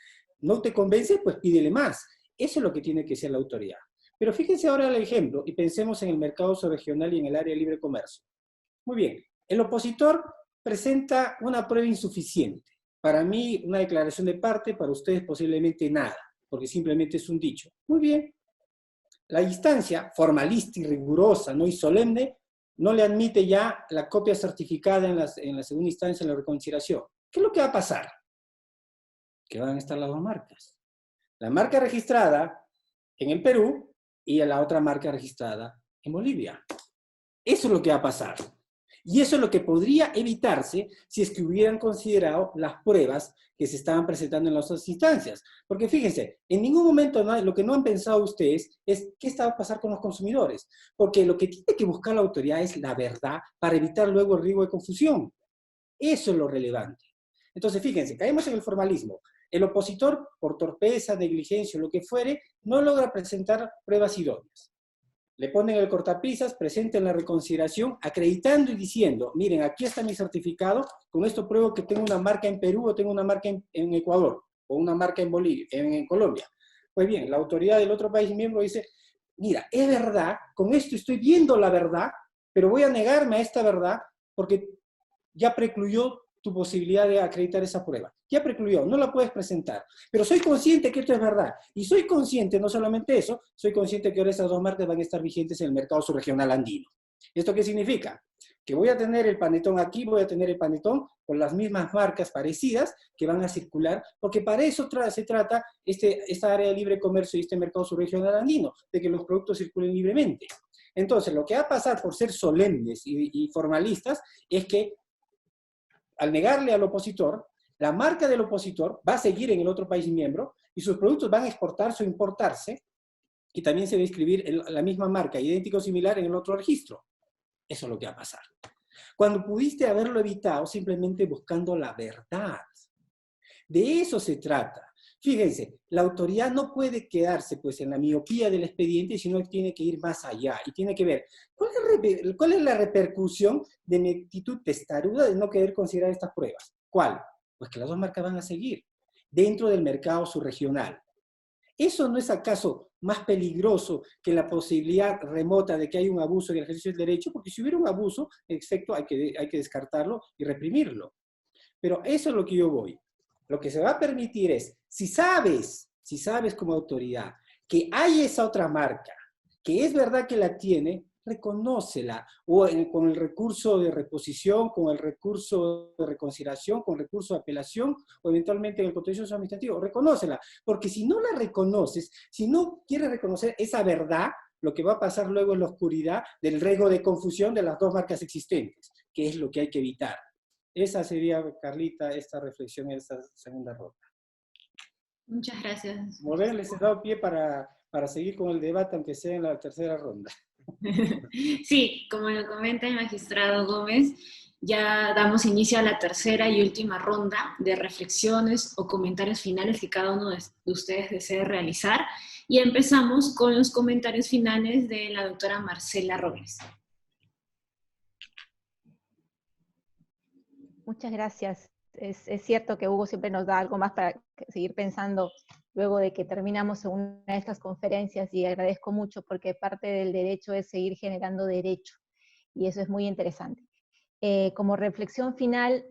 ¿No te convence? Pues pídele más. Eso es lo que tiene que hacer la autoridad. Pero fíjense ahora el ejemplo y pensemos en el mercado subregional y en el área de libre comercio. Muy bien, el opositor presenta una prueba insuficiente. Para mí, una declaración de parte, para ustedes posiblemente nada, porque simplemente es un dicho. Muy bien. La instancia formalista y rigurosa, no y solemne, no le admite ya la copia certificada en la segunda instancia de la reconsideración. ¿Qué es lo que va a pasar? Que van a estar las dos marcas. La marca registrada en el Perú y la otra marca registrada en Bolivia. Eso es lo que va a pasar. Y eso es lo que podría evitarse si es que hubieran considerado las pruebas que se estaban presentando en las otras instancias. Porque fíjense, en ningún momento lo que no han pensado ustedes es qué está a pasar con los consumidores. Porque lo que tiene que buscar la autoridad es la verdad para evitar luego el riesgo de confusión. Eso es lo relevante. Entonces, fíjense, caemos en el formalismo. El opositor, por torpeza, negligencia o lo que fuere, no logra presentar pruebas idóneas. Le ponen el cortapisas, presenten la reconsideración, acreditando y diciendo, miren, aquí está mi certificado, con esto pruebo que tengo una marca en Perú o tengo una marca en Ecuador, o una marca en Bolivia, en Colombia. Pues bien, la autoridad del otro país miembro dice, mira, es verdad, con esto estoy viendo la verdad, pero voy a negarme a esta verdad porque ya precluyó tu posibilidad de acreditar esa prueba. Ya precluyó, no la puedes presentar. Pero soy consciente que esto es verdad. Y soy consciente, no solamente eso, soy consciente que ahora esas dos marcas van a estar vigentes en el mercado subregional andino. ¿Esto qué significa? Que voy a tener el panetón aquí, voy a tener el panetón con las mismas marcas parecidas que van a circular, porque para eso se trata esta área de libre comercio y este mercado subregional andino, de que los productos circulen libremente. Entonces, lo que va a pasar por ser solemnes y formalistas es que al negarle al opositor, la marca del opositor va a seguir en el otro país miembro y sus productos van a exportarse o importarse y también se va a inscribir la misma marca, idéntico o similar, en el otro registro. Eso es lo que va a pasar. Cuando pudiste haberlo evitado simplemente buscando la verdad. De eso se trata. Fíjense, la autoridad no puede quedarse pues en la miopía del expediente, sino que tiene que ir más allá y tiene que ver cuál es la repercusión de mi actitud testaruda de no querer considerar estas pruebas. ¿Cuál? Pues que las dos marcas van a seguir dentro del mercado subregional. ¿Eso no es acaso más peligroso que la posibilidad remota de que haya un abuso en el ejercicio del derecho? Porque si hubiera un abuso, en efecto, hay que descartarlo y reprimirlo. Pero eso es lo que yo voy. Lo que se va a permitir es, si sabes como autoridad que hay esa otra marca, que es verdad que la tiene, reconócela, o con el recurso de reposición, con el recurso de reconsideración, con el recurso de apelación, o eventualmente en el contencioso administrativo, reconócela, porque si no la reconoces, si no quieres reconocer esa verdad, lo que va a pasar luego es la oscuridad del riesgo de confusión de las dos marcas existentes, que es lo que hay que evitar. Esa sería, Carlita, esta reflexión en esta segunda ronda. Muchas gracias. Muy bien, les he dado pie para seguir con el debate, aunque sea en la tercera ronda. Sí, como lo comenta el magistrado Gómez, ya damos inicio a la tercera y última ronda de reflexiones o comentarios finales que cada uno de ustedes desee realizar. Y empezamos con los comentarios finales de la doctora Marcela Robles. Muchas gracias. Es cierto que Hugo siempre nos da algo más para seguir pensando luego de que terminamos una de estas conferencias, y agradezco mucho porque parte del derecho es seguir generando derecho, y eso es muy interesante. Como reflexión final,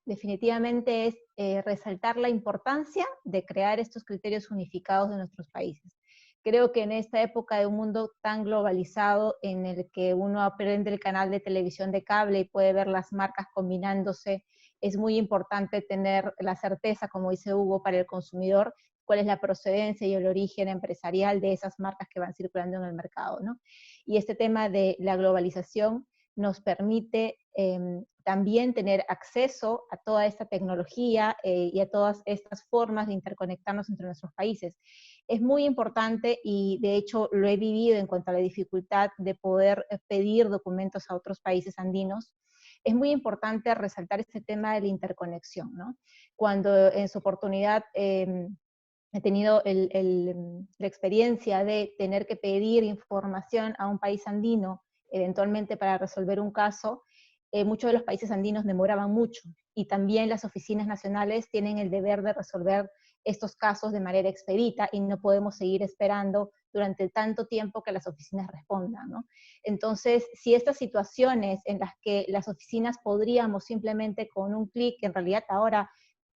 definitivamente es resaltar la importancia de crear estos criterios unificados de nuestros países. Creo que en esta época de un mundo tan globalizado, en el que uno prende el canal de televisión de cable y puede ver las marcas combinándose, es muy importante tener la certeza, como dice Hugo, para el consumidor, cuál es la procedencia y el origen empresarial de esas marcas que van circulando en el mercado, ¿no? Y este tema de la globalización nos permite también tener acceso a toda esta tecnología y a todas estas formas de interconectarnos entre nuestros países. Es muy importante y de hecho lo he vivido en cuanto a la dificultad de poder pedir documentos a otros países andinos. Es muy importante resaltar este tema de la interconexión, ¿no? Cuando en su oportunidad he tenido la experiencia de tener que pedir información a un país andino, eventualmente para resolver un caso, muchos de los países andinos demoraban mucho, y también las oficinas nacionales tienen el deber de resolver estos casos de manera expedita, y no podemos seguir esperando durante tanto tiempo que las oficinas respondan, ¿no? Entonces, si estas situaciones en las que las oficinas podríamos simplemente con un clic, en realidad ahora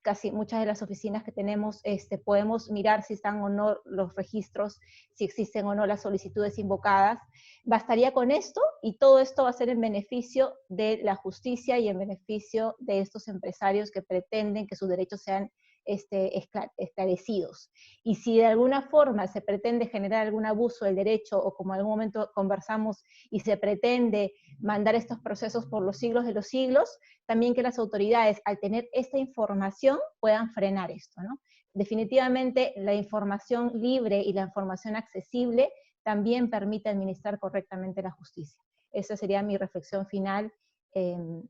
casi muchas de las oficinas que tenemos, podemos mirar si están o no los registros, si existen o no las solicitudes invocadas. Bastaría con esto, y todo esto va a ser en beneficio de la justicia y en beneficio de estos empresarios que pretenden que sus derechos sean esclarecidos. Y si de alguna forma se pretende generar algún abuso del derecho, o como en algún momento conversamos, y se pretende mandar estos procesos por los siglos de los siglos, también que las autoridades, al tener esta información, puedan frenar esto, ¿no? Definitivamente la información libre y la información accesible también permite administrar correctamente la justicia. Esa sería mi reflexión final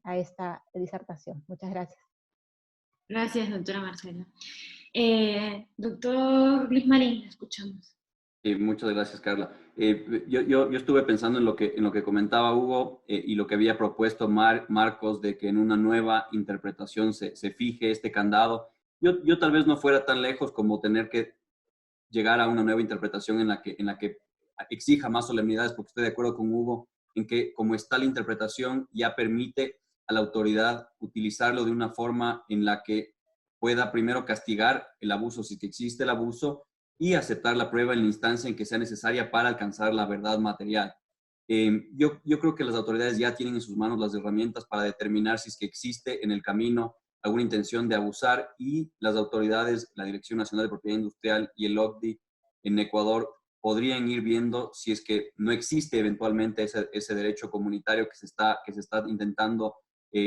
a esta disertación. Muchas gracias. Gracias, doctora Marcela. Doctor Luis Marín, la escuchamos. Muchas gracias, Carla. Yo estuve pensando en lo que comentaba Hugo y lo que había propuesto Marcos, de que en una nueva interpretación se fije este candado. Yo tal vez no fuera tan lejos como tener que llegar a una nueva interpretación en la que exija más solemnidades, porque estoy de acuerdo con Hugo en que, como está la interpretación, ya permite a la autoridad utilizarlo de una forma en la que pueda primero castigar el abuso si existe el abuso, y aceptar la prueba en la instancia en que sea necesaria para alcanzar la verdad material. Yo creo que las autoridades ya tienen en sus manos las herramientas para determinar si es que existe en el camino alguna intención de abusar, y las autoridades, la Dirección Nacional de Propiedad Industrial y el OCDE en Ecuador, podrían ir viendo si es que no existe eventualmente ese derecho comunitario que se está intentando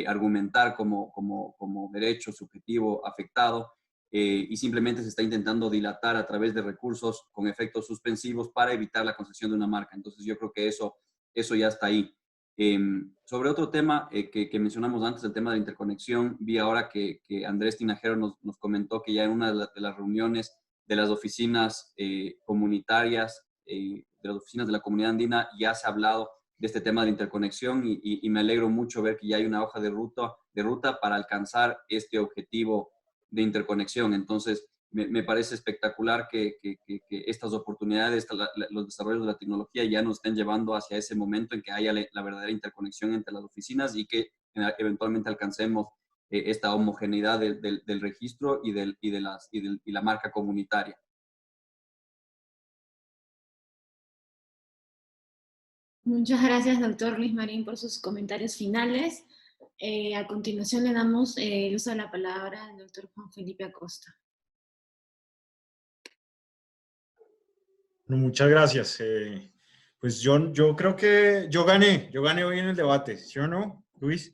argumentar como derecho subjetivo afectado, y simplemente se está intentando dilatar a través de recursos con efectos suspensivos para evitar la concesión de una marca. Entonces yo creo que eso ya está ahí. Sobre otro tema que mencionamos antes, el tema de la interconexión, vi ahora que Andrés Tinajero nos comentó que ya en una de las reuniones de las oficinas comunitarias, de las oficinas de la comunidad andina, ya se ha hablado de este tema de interconexión, y me alegro mucho ver que ya hay una hoja de ruta para alcanzar este objetivo de interconexión. Entonces, me parece espectacular que estas oportunidades, los desarrollos de la tecnología ya nos estén llevando hacia ese momento en que haya la verdadera interconexión entre las oficinas, y que eventualmente alcancemos esta homogeneidad del registro y la marca comunitaria. Muchas gracias, doctor Luis Marín, por sus comentarios finales. A continuación le damos el uso de la palabra al doctor Juan Felipe Acosta. Bueno, muchas gracias. Pues yo creo que yo gané hoy en el debate, ¿sí o no, Luis?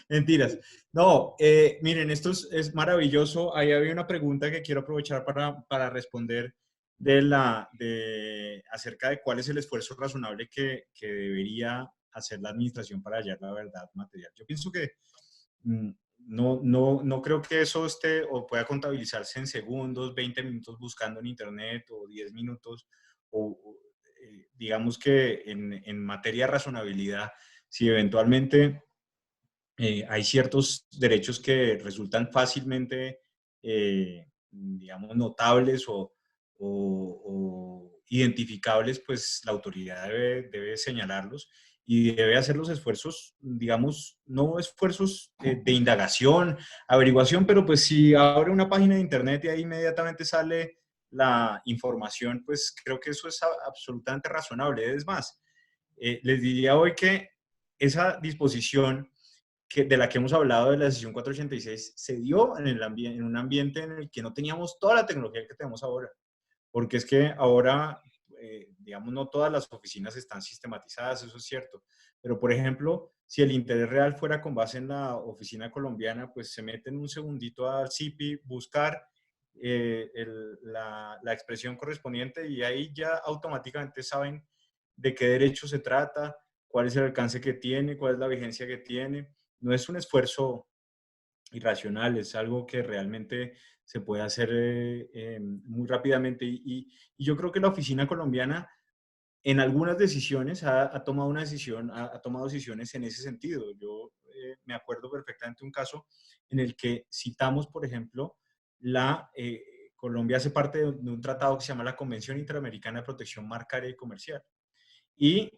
Mentiras. No, miren, esto es maravilloso. Ahí había una pregunta que quiero aprovechar para responder acerca de cuál es el esfuerzo razonable que debería hacer la administración para hallar la verdad material. Yo pienso que no creo que eso esté o pueda contabilizarse en segundos, 20 minutos buscando en internet, o 10 minutos, digamos que en materia de razonabilidad, si eventualmente hay ciertos derechos que resultan fácilmente, digamos, notables o identificables, pues la autoridad debe señalarlos, y debe hacer los esfuerzos, digamos, no esfuerzos de indagación, averiguación, pero pues si abre una página de internet y ahí inmediatamente sale la información, pues creo que eso es absolutamente razonable. Es más, les diría hoy que esa disposición de la que hemos hablado, de la decisión 486, se dio en un ambiente en el que no teníamos toda la tecnología que tenemos ahora. Porque es que ahora digamos, no todas las oficinas están sistematizadas, eso es cierto, pero por ejemplo, si el interés real fuera con base en la oficina colombiana, pues se meten un segundito al CIPI, buscar la expresión correspondiente y ahí ya automáticamente saben de qué derecho se trata, cuál es el alcance que tiene, cuál es la vigencia que tiene. No es un esfuerzo irracional, es algo que realmente se puede hacer muy rápidamente. Y yo creo que la oficina colombiana en algunas decisiones ha tomado una decisión, ha tomado decisiones en ese sentido. Yo me acuerdo perfectamente un caso en el que citamos, por ejemplo, Colombia hace parte de un tratado que se llama la Convención Interamericana de Protección Marcaria y Comercial. Y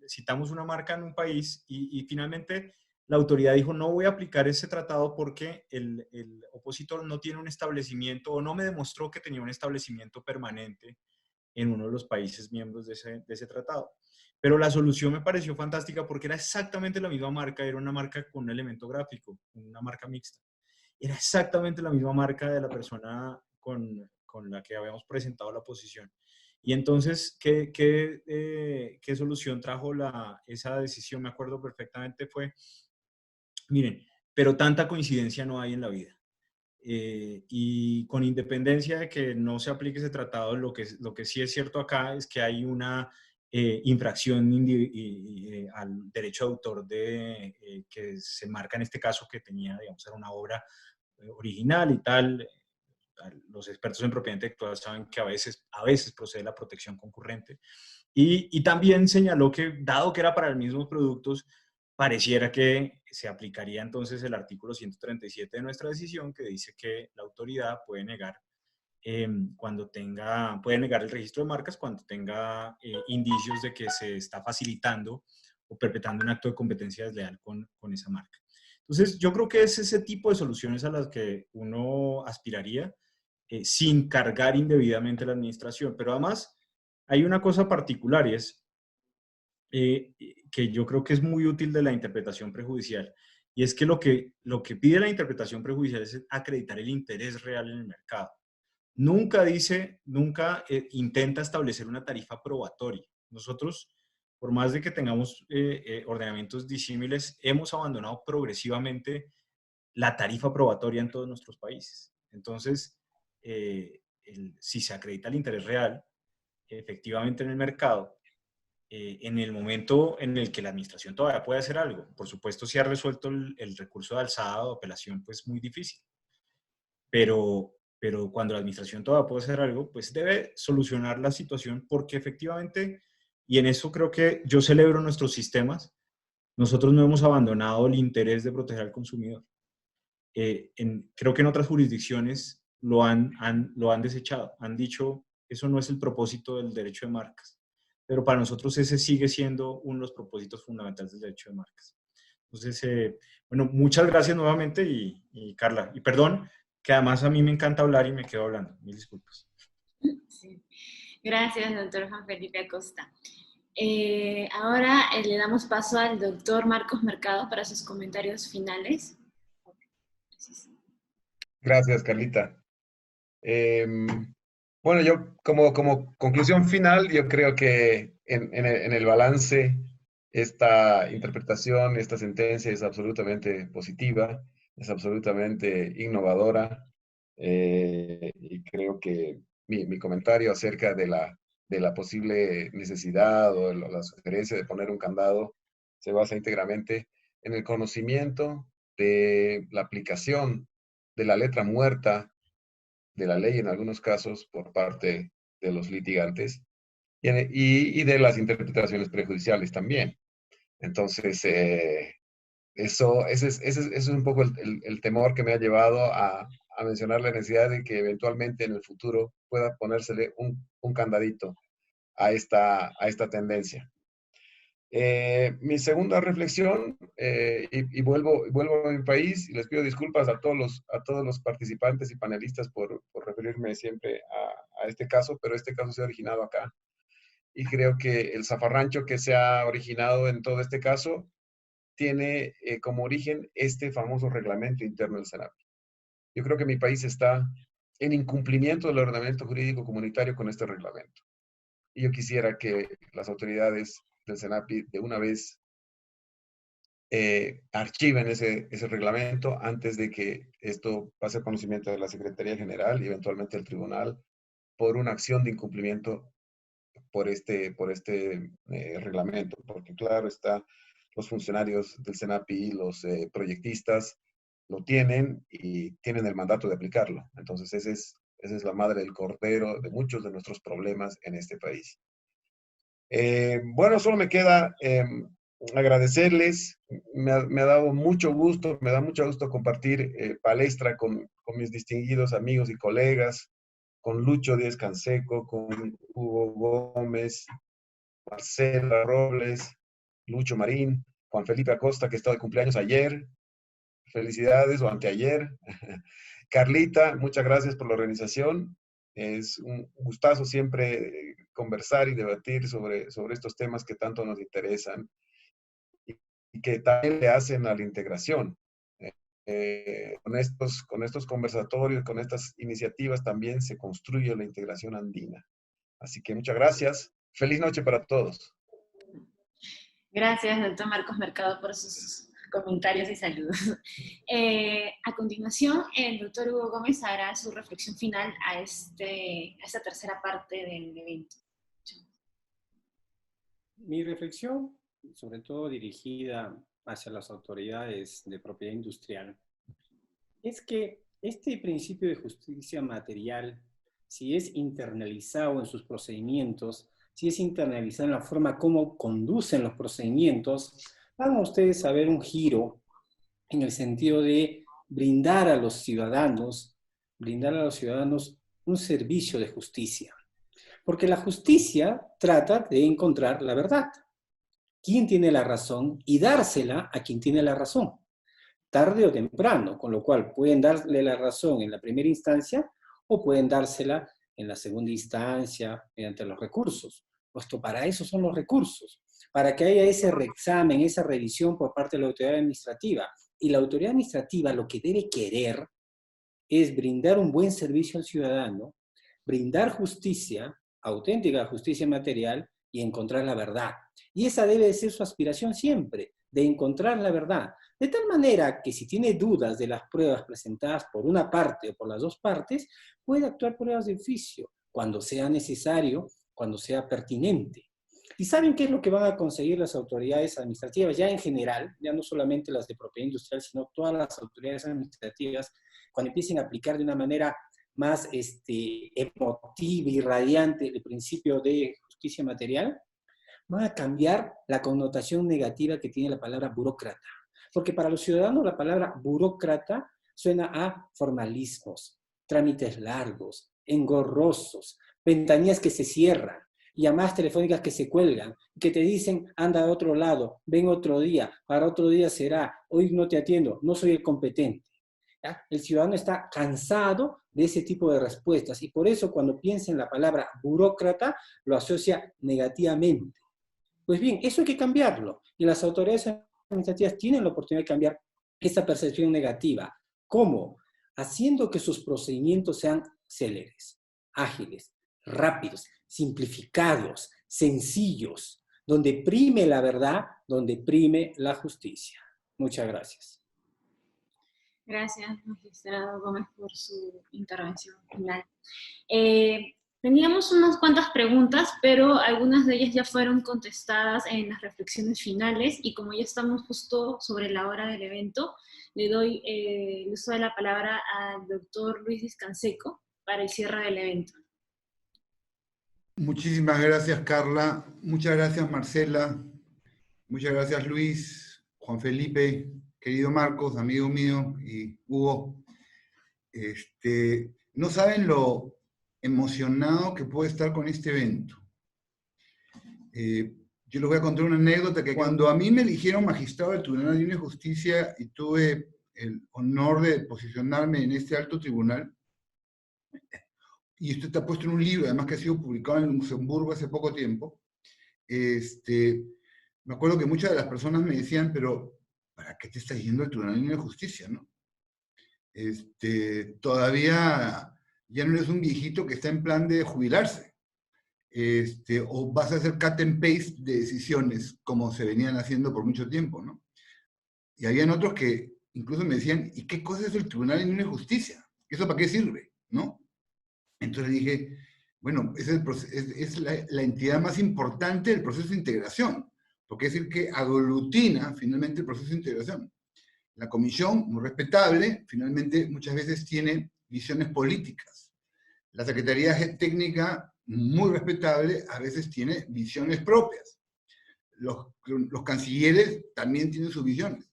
citamos una marca en un país y finalmente la autoridad dijo, no voy a aplicar ese tratado porque el opositor no tiene un establecimiento o no me demostró que tenía un establecimiento permanente en uno de los países miembros de ese tratado. Pero la solución me pareció fantástica porque era exactamente la misma marca, era una marca con un elemento gráfico, una marca mixta. Era exactamente la misma marca de la persona con la que habíamos presentado la posición. Y entonces, ¿qué solución trajo esa decisión? Me acuerdo perfectamente fue, miren, pero tanta coincidencia no hay en la vida. Y con independencia de que no se aplique ese tratado, lo que sí es cierto acá es que hay una infracción al derecho de autor que se marca en este caso que tenía, digamos, era una obra original y tal. Los expertos en propiedad intelectual saben que a veces procede la protección concurrente. Y también señaló que, dado que era para los mismos productos, pareciera que se aplicaría entonces el artículo 137 de nuestra decisión, que dice que la autoridad puede negar puede negar el registro de marcas cuando tenga indicios de que se está facilitando o perpetrando un acto de competencia desleal con esa marca. Entonces, yo creo que es ese tipo de soluciones a las que uno aspiraría sin cargar indebidamente la administración. Pero además, hay una cosa particular y es que yo creo que es muy útil de la interpretación prejudicial. Y es que lo que pide la interpretación prejudicial es acreditar el interés real en el mercado. Nunca intenta establecer una tarifa probatoria. Nosotros, por más de que tengamos ordenamientos disímiles, hemos abandonado progresivamente la tarifa probatoria en todos nuestros países. Entonces, si se acredita el interés real, efectivamente en el mercado, en el momento en el que la administración todavía puede hacer algo, por supuesto, si ha resuelto el recurso de alzada o apelación, pues muy difícil. Pero cuando la administración todavía puede hacer algo, pues debe solucionar la situación porque efectivamente, y en eso creo que yo celebro nuestros sistemas, nosotros no hemos abandonado el interés de proteger al consumidor. Creo que en otras jurisdicciones lo han desechado, han dicho eso no es el propósito del derecho de marcas, pero para nosotros ese sigue siendo uno de los propósitos fundamentales del derecho de marcas. Entonces, bueno, muchas gracias nuevamente y Carla, y perdón, que además a mí me encanta hablar y me quedo hablando, mil disculpas. Sí. Gracias, doctor Juan Felipe Acosta. Ahora le damos paso al doctor Marcos Mercado para sus comentarios finales. Gracias, Carlita. Bueno, yo como conclusión final, yo creo que en el balance esta interpretación, esta sentencia es absolutamente positiva, es absolutamente innovadora y creo que mi comentario acerca de la posible necesidad o la sugerencia de poner un candado se basa íntegramente en el conocimiento de la aplicación de la letra muerta de la ley en algunos casos por parte de los litigantes y de las interpretaciones prejudiciales también. Entonces, ese es un poco el temor que me ha llevado a mencionar la necesidad de que eventualmente en el futuro pueda ponérsele un candadito a esta tendencia. Mi segunda reflexión, y vuelvo a mi país, y les pido disculpas a todos los participantes y panelistas por referirme siempre a este caso, pero este caso se ha originado acá. Y creo que el zafarrancho que se ha originado en todo este caso tiene como origen este famoso reglamento interno del SENAPI. Yo creo que mi país está en incumplimiento del ordenamiento jurídico comunitario con este reglamento. Y yo quisiera que las autoridades del SENAPI de una vez archiven ese reglamento antes de que esto pase a conocimiento de la Secretaría General y eventualmente el Tribunal por una acción de incumplimiento por este reglamento. Porque claro está, los funcionarios del SENAPI y los proyectistas lo tienen y tienen el mandato de aplicarlo. Entonces esa es la madre del cordero de muchos de nuestros problemas en este país. Bueno, solo me queda agradecerles. Me ha dado mucho gusto, me da mucho gusto compartir palestra con mis distinguidos amigos y colegas, con Lucho Díez Canseco, con Hugo Gómez, Marcela Robles, Lucho Marín, Juan Felipe Acosta, que está de cumpleaños ayer. Felicidades, o anteayer. Carlita, muchas gracias por la organización. Es un gustazo siempre conversar y debatir sobre estos temas que tanto nos interesan y que también le hacen a la integración. Con estos conversatorios, con estas iniciativas también se construye la integración andina. Así que muchas gracias. Feliz noche para todos. Gracias, doctor Marcos Mercado, por sus comentarios y saludos. A continuación, el doctor Hugo Gómez hará su reflexión final a esta tercera parte del evento. Mi reflexión, sobre todo dirigida hacia las autoridades de propiedad industrial, es que este principio de justicia material, si es internalizado en sus procedimientos, si es internalizado en la forma como conducen los procedimientos, van a ustedes a ver un giro en el sentido de brindar a los ciudadanos un servicio de justicia. Porque la justicia trata de encontrar la verdad. ¿Quién tiene la razón? Y dársela a quien tiene la razón, tarde o temprano, con lo cual pueden darle la razón en la primera instancia o pueden dársela en la segunda instancia mediante los recursos. Puesto para eso son los recursos, para que haya ese reexamen, esa revisión por parte de la autoridad administrativa. Y la autoridad administrativa lo que debe querer es brindar un buen servicio al ciudadano, brindar justicia, auténtica justicia material, y encontrar la verdad. Y esa debe de ser su aspiración siempre, de encontrar la verdad. De tal manera que si tiene dudas de las pruebas presentadas por una parte o por las dos partes, puede actuar pruebas de oficio, cuando sea necesario, cuando sea pertinente. ¿Y saben qué es lo que van a conseguir las autoridades administrativas? Ya en general, ya no solamente las de propiedad industrial, sino todas las autoridades administrativas, cuando empiecen a aplicar de una manera más emotiva y radiante el principio de justicia material, van a cambiar la connotación negativa que tiene la palabra burócrata. Porque para los ciudadanos la palabra burócrata suena a formalismos, trámites largos, engorrosos, ventanillas que se cierran, llamadas telefónicas que se cuelgan, que te dicen, anda a otro lado, ven otro día, para otro día será, hoy no te atiendo, no soy el competente. ¿Ya? El ciudadano está cansado de ese tipo de respuestas y por eso cuando piensa en la palabra burócrata lo asocia negativamente. Pues bien, eso hay que cambiarlo y las autoridades administrativas tienen la oportunidad de cambiar esa percepción negativa. ¿Cómo? Haciendo que sus procedimientos sean céleres, ágiles, rápidos, simplificados, sencillos, donde prime la verdad, donde prime la justicia. Muchas gracias. Gracias, magistrado Gómez, por su intervención final. Teníamos unas cuantas preguntas, pero algunas de ellas ya fueron contestadas en las reflexiones finales, y como ya estamos justo sobre la hora del evento, le doy el uso de la palabra al doctor Luis Díez Canseco para el cierre del evento. Muchísimas gracias, Carla. Muchas gracias, Marcela. Muchas gracias, Luis, Juan Felipe, querido Marcos, amigo mío, y Hugo. No saben lo emocionado que puedo estar con este evento. Yo les voy a contar una anécdota que cuando a mí me eligieron magistrado del Tribunal de Justicia y tuve el honor de posicionarme en este alto tribunal, y esto está puesto en un libro, además que ha sido publicado en Luxemburgo hace poco tiempo, me acuerdo que muchas de las personas me decían, pero ¿para qué te estás yendo al Tribunal de Justicia, no? Todavía ya no eres un viejito que está en plan de jubilarse, o vas a hacer cut and paste de decisiones como se venían haciendo por mucho tiempo, ¿no? Y habían otros que incluso me decían, ¿y qué cosa es el Tribunal Andino de Justicia? ¿Eso para qué sirve? ¿No? Entonces dije, bueno, es la entidad más importante del proceso de integración, porque es el que aglutina finalmente el proceso de integración. La comisión, muy respetable, finalmente muchas veces tiene visiones políticas. La Secretaría Técnica, muy respetable, a veces tiene visiones propias. Los cancilleres también tienen sus visiones.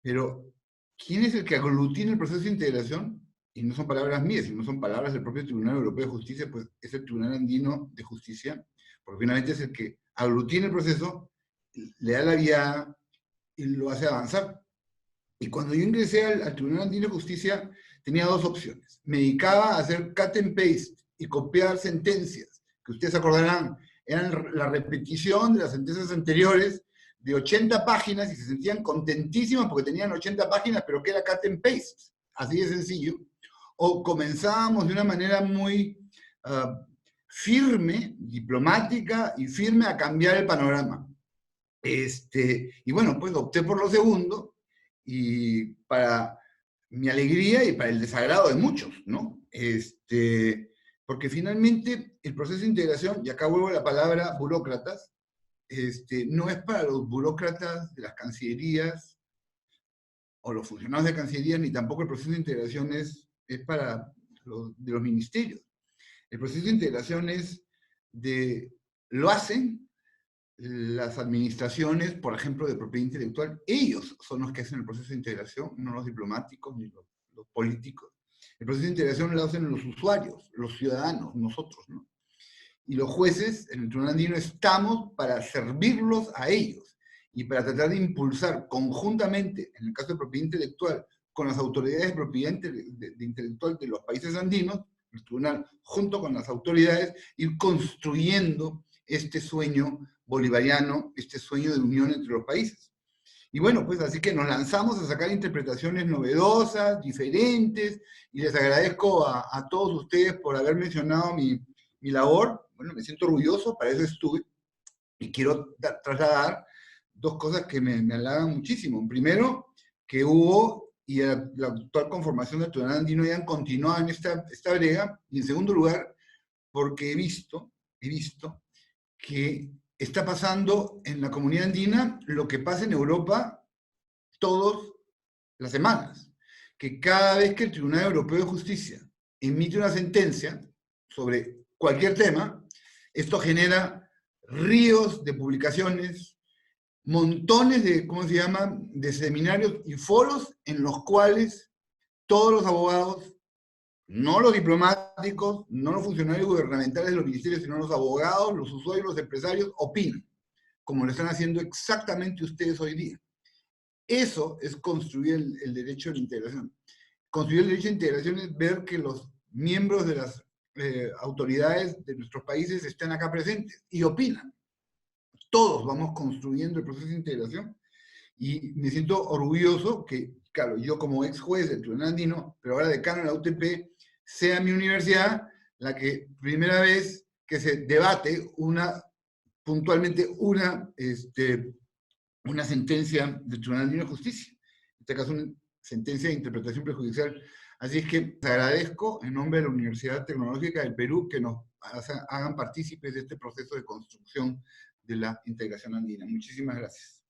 Pero, ¿quién es el que aglutina el proceso de integración? Y no son palabras mías, sino son palabras del propio Tribunal Europeo de Justicia, pues es el Tribunal Andino de Justicia, porque finalmente es el que aglutina el proceso, le da la vía y lo hace avanzar. Y cuando yo ingresé al Tribunal Andino de Justicia, tenía dos opciones. Me dedicaba a hacer cut and paste y copiar sentencias, que ustedes acordarán, eran la repetición de las sentencias anteriores, de 80 páginas, y se sentían contentísimos porque tenían 80 páginas, pero que era cut and paste, así de sencillo. O comenzábamos de una manera muy firme, diplomática y firme a cambiar el panorama. Y bueno, pues opté por lo segundo, y para mi alegría y para el desagrado de muchos, ¿no? Porque finalmente el proceso de integración, y acá vuelvo a la palabra burócratas, no es para los burócratas de las cancillerías o los funcionarios de cancillerías, ni tampoco el proceso de integración es para de los ministerios. El proceso de integración lo hacen las administraciones, por ejemplo, de propiedad intelectual. Ellos son los que hacen el proceso de integración, no los diplomáticos ni los políticos. El proceso de integración lo hacen los usuarios, los ciudadanos, nosotros, ¿no? Y los jueces en el Tribunal Andino estamos para servirlos a ellos y para tratar de impulsar conjuntamente, en el caso de propiedad intelectual, con las autoridades de propiedad intelectual de los países andinos, el tribunal, junto con las autoridades, ir construyendo este sueño bolivariano, este sueño de unión entre los países. Y bueno, pues así que nos lanzamos a sacar interpretaciones novedosas, diferentes, y les agradezco a todos ustedes por haber mencionado mi labor. Bueno, me siento orgulloso, para eso estuve, y quiero trasladar dos cosas que me halagan muchísimo. Primero, que hubo, y la actual conformación del Tribunal Andino ya han continuado en esta brega, y en segundo lugar, porque he visto que está pasando en la comunidad andina lo que pasa en Europa todas las semanas, que cada vez que el Tribunal Europeo de Justicia emite una sentencia sobre cualquier tema, esto genera ríos de publicaciones, montones de, ¿cómo se llama?, de seminarios y foros en los cuales todos los abogados, no los diplomáticos, no los funcionarios gubernamentales de los ministerios, sino los abogados, los usuarios, los empresarios, opinan, como lo están haciendo exactamente ustedes hoy día. Eso es construir el derecho de la integración. Construir el derecho de integración es ver que los miembros de las autoridades de nuestros países están acá presentes y opinan. Todos vamos construyendo el proceso de integración, y me siento orgulloso que, claro, yo como ex juez del Tribunal Andino, pero ahora decano de la UTP, sea mi universidad la que primera vez que se debate puntualmente una sentencia del Tribunal Andino de Justicia. En este caso, una sentencia de interpretación prejudicial. Así es que les agradezco en nombre de la Universidad Tecnológica del Perú que nos hagan partícipes de este proceso de construcción de la integración andina. Muchísimas gracias.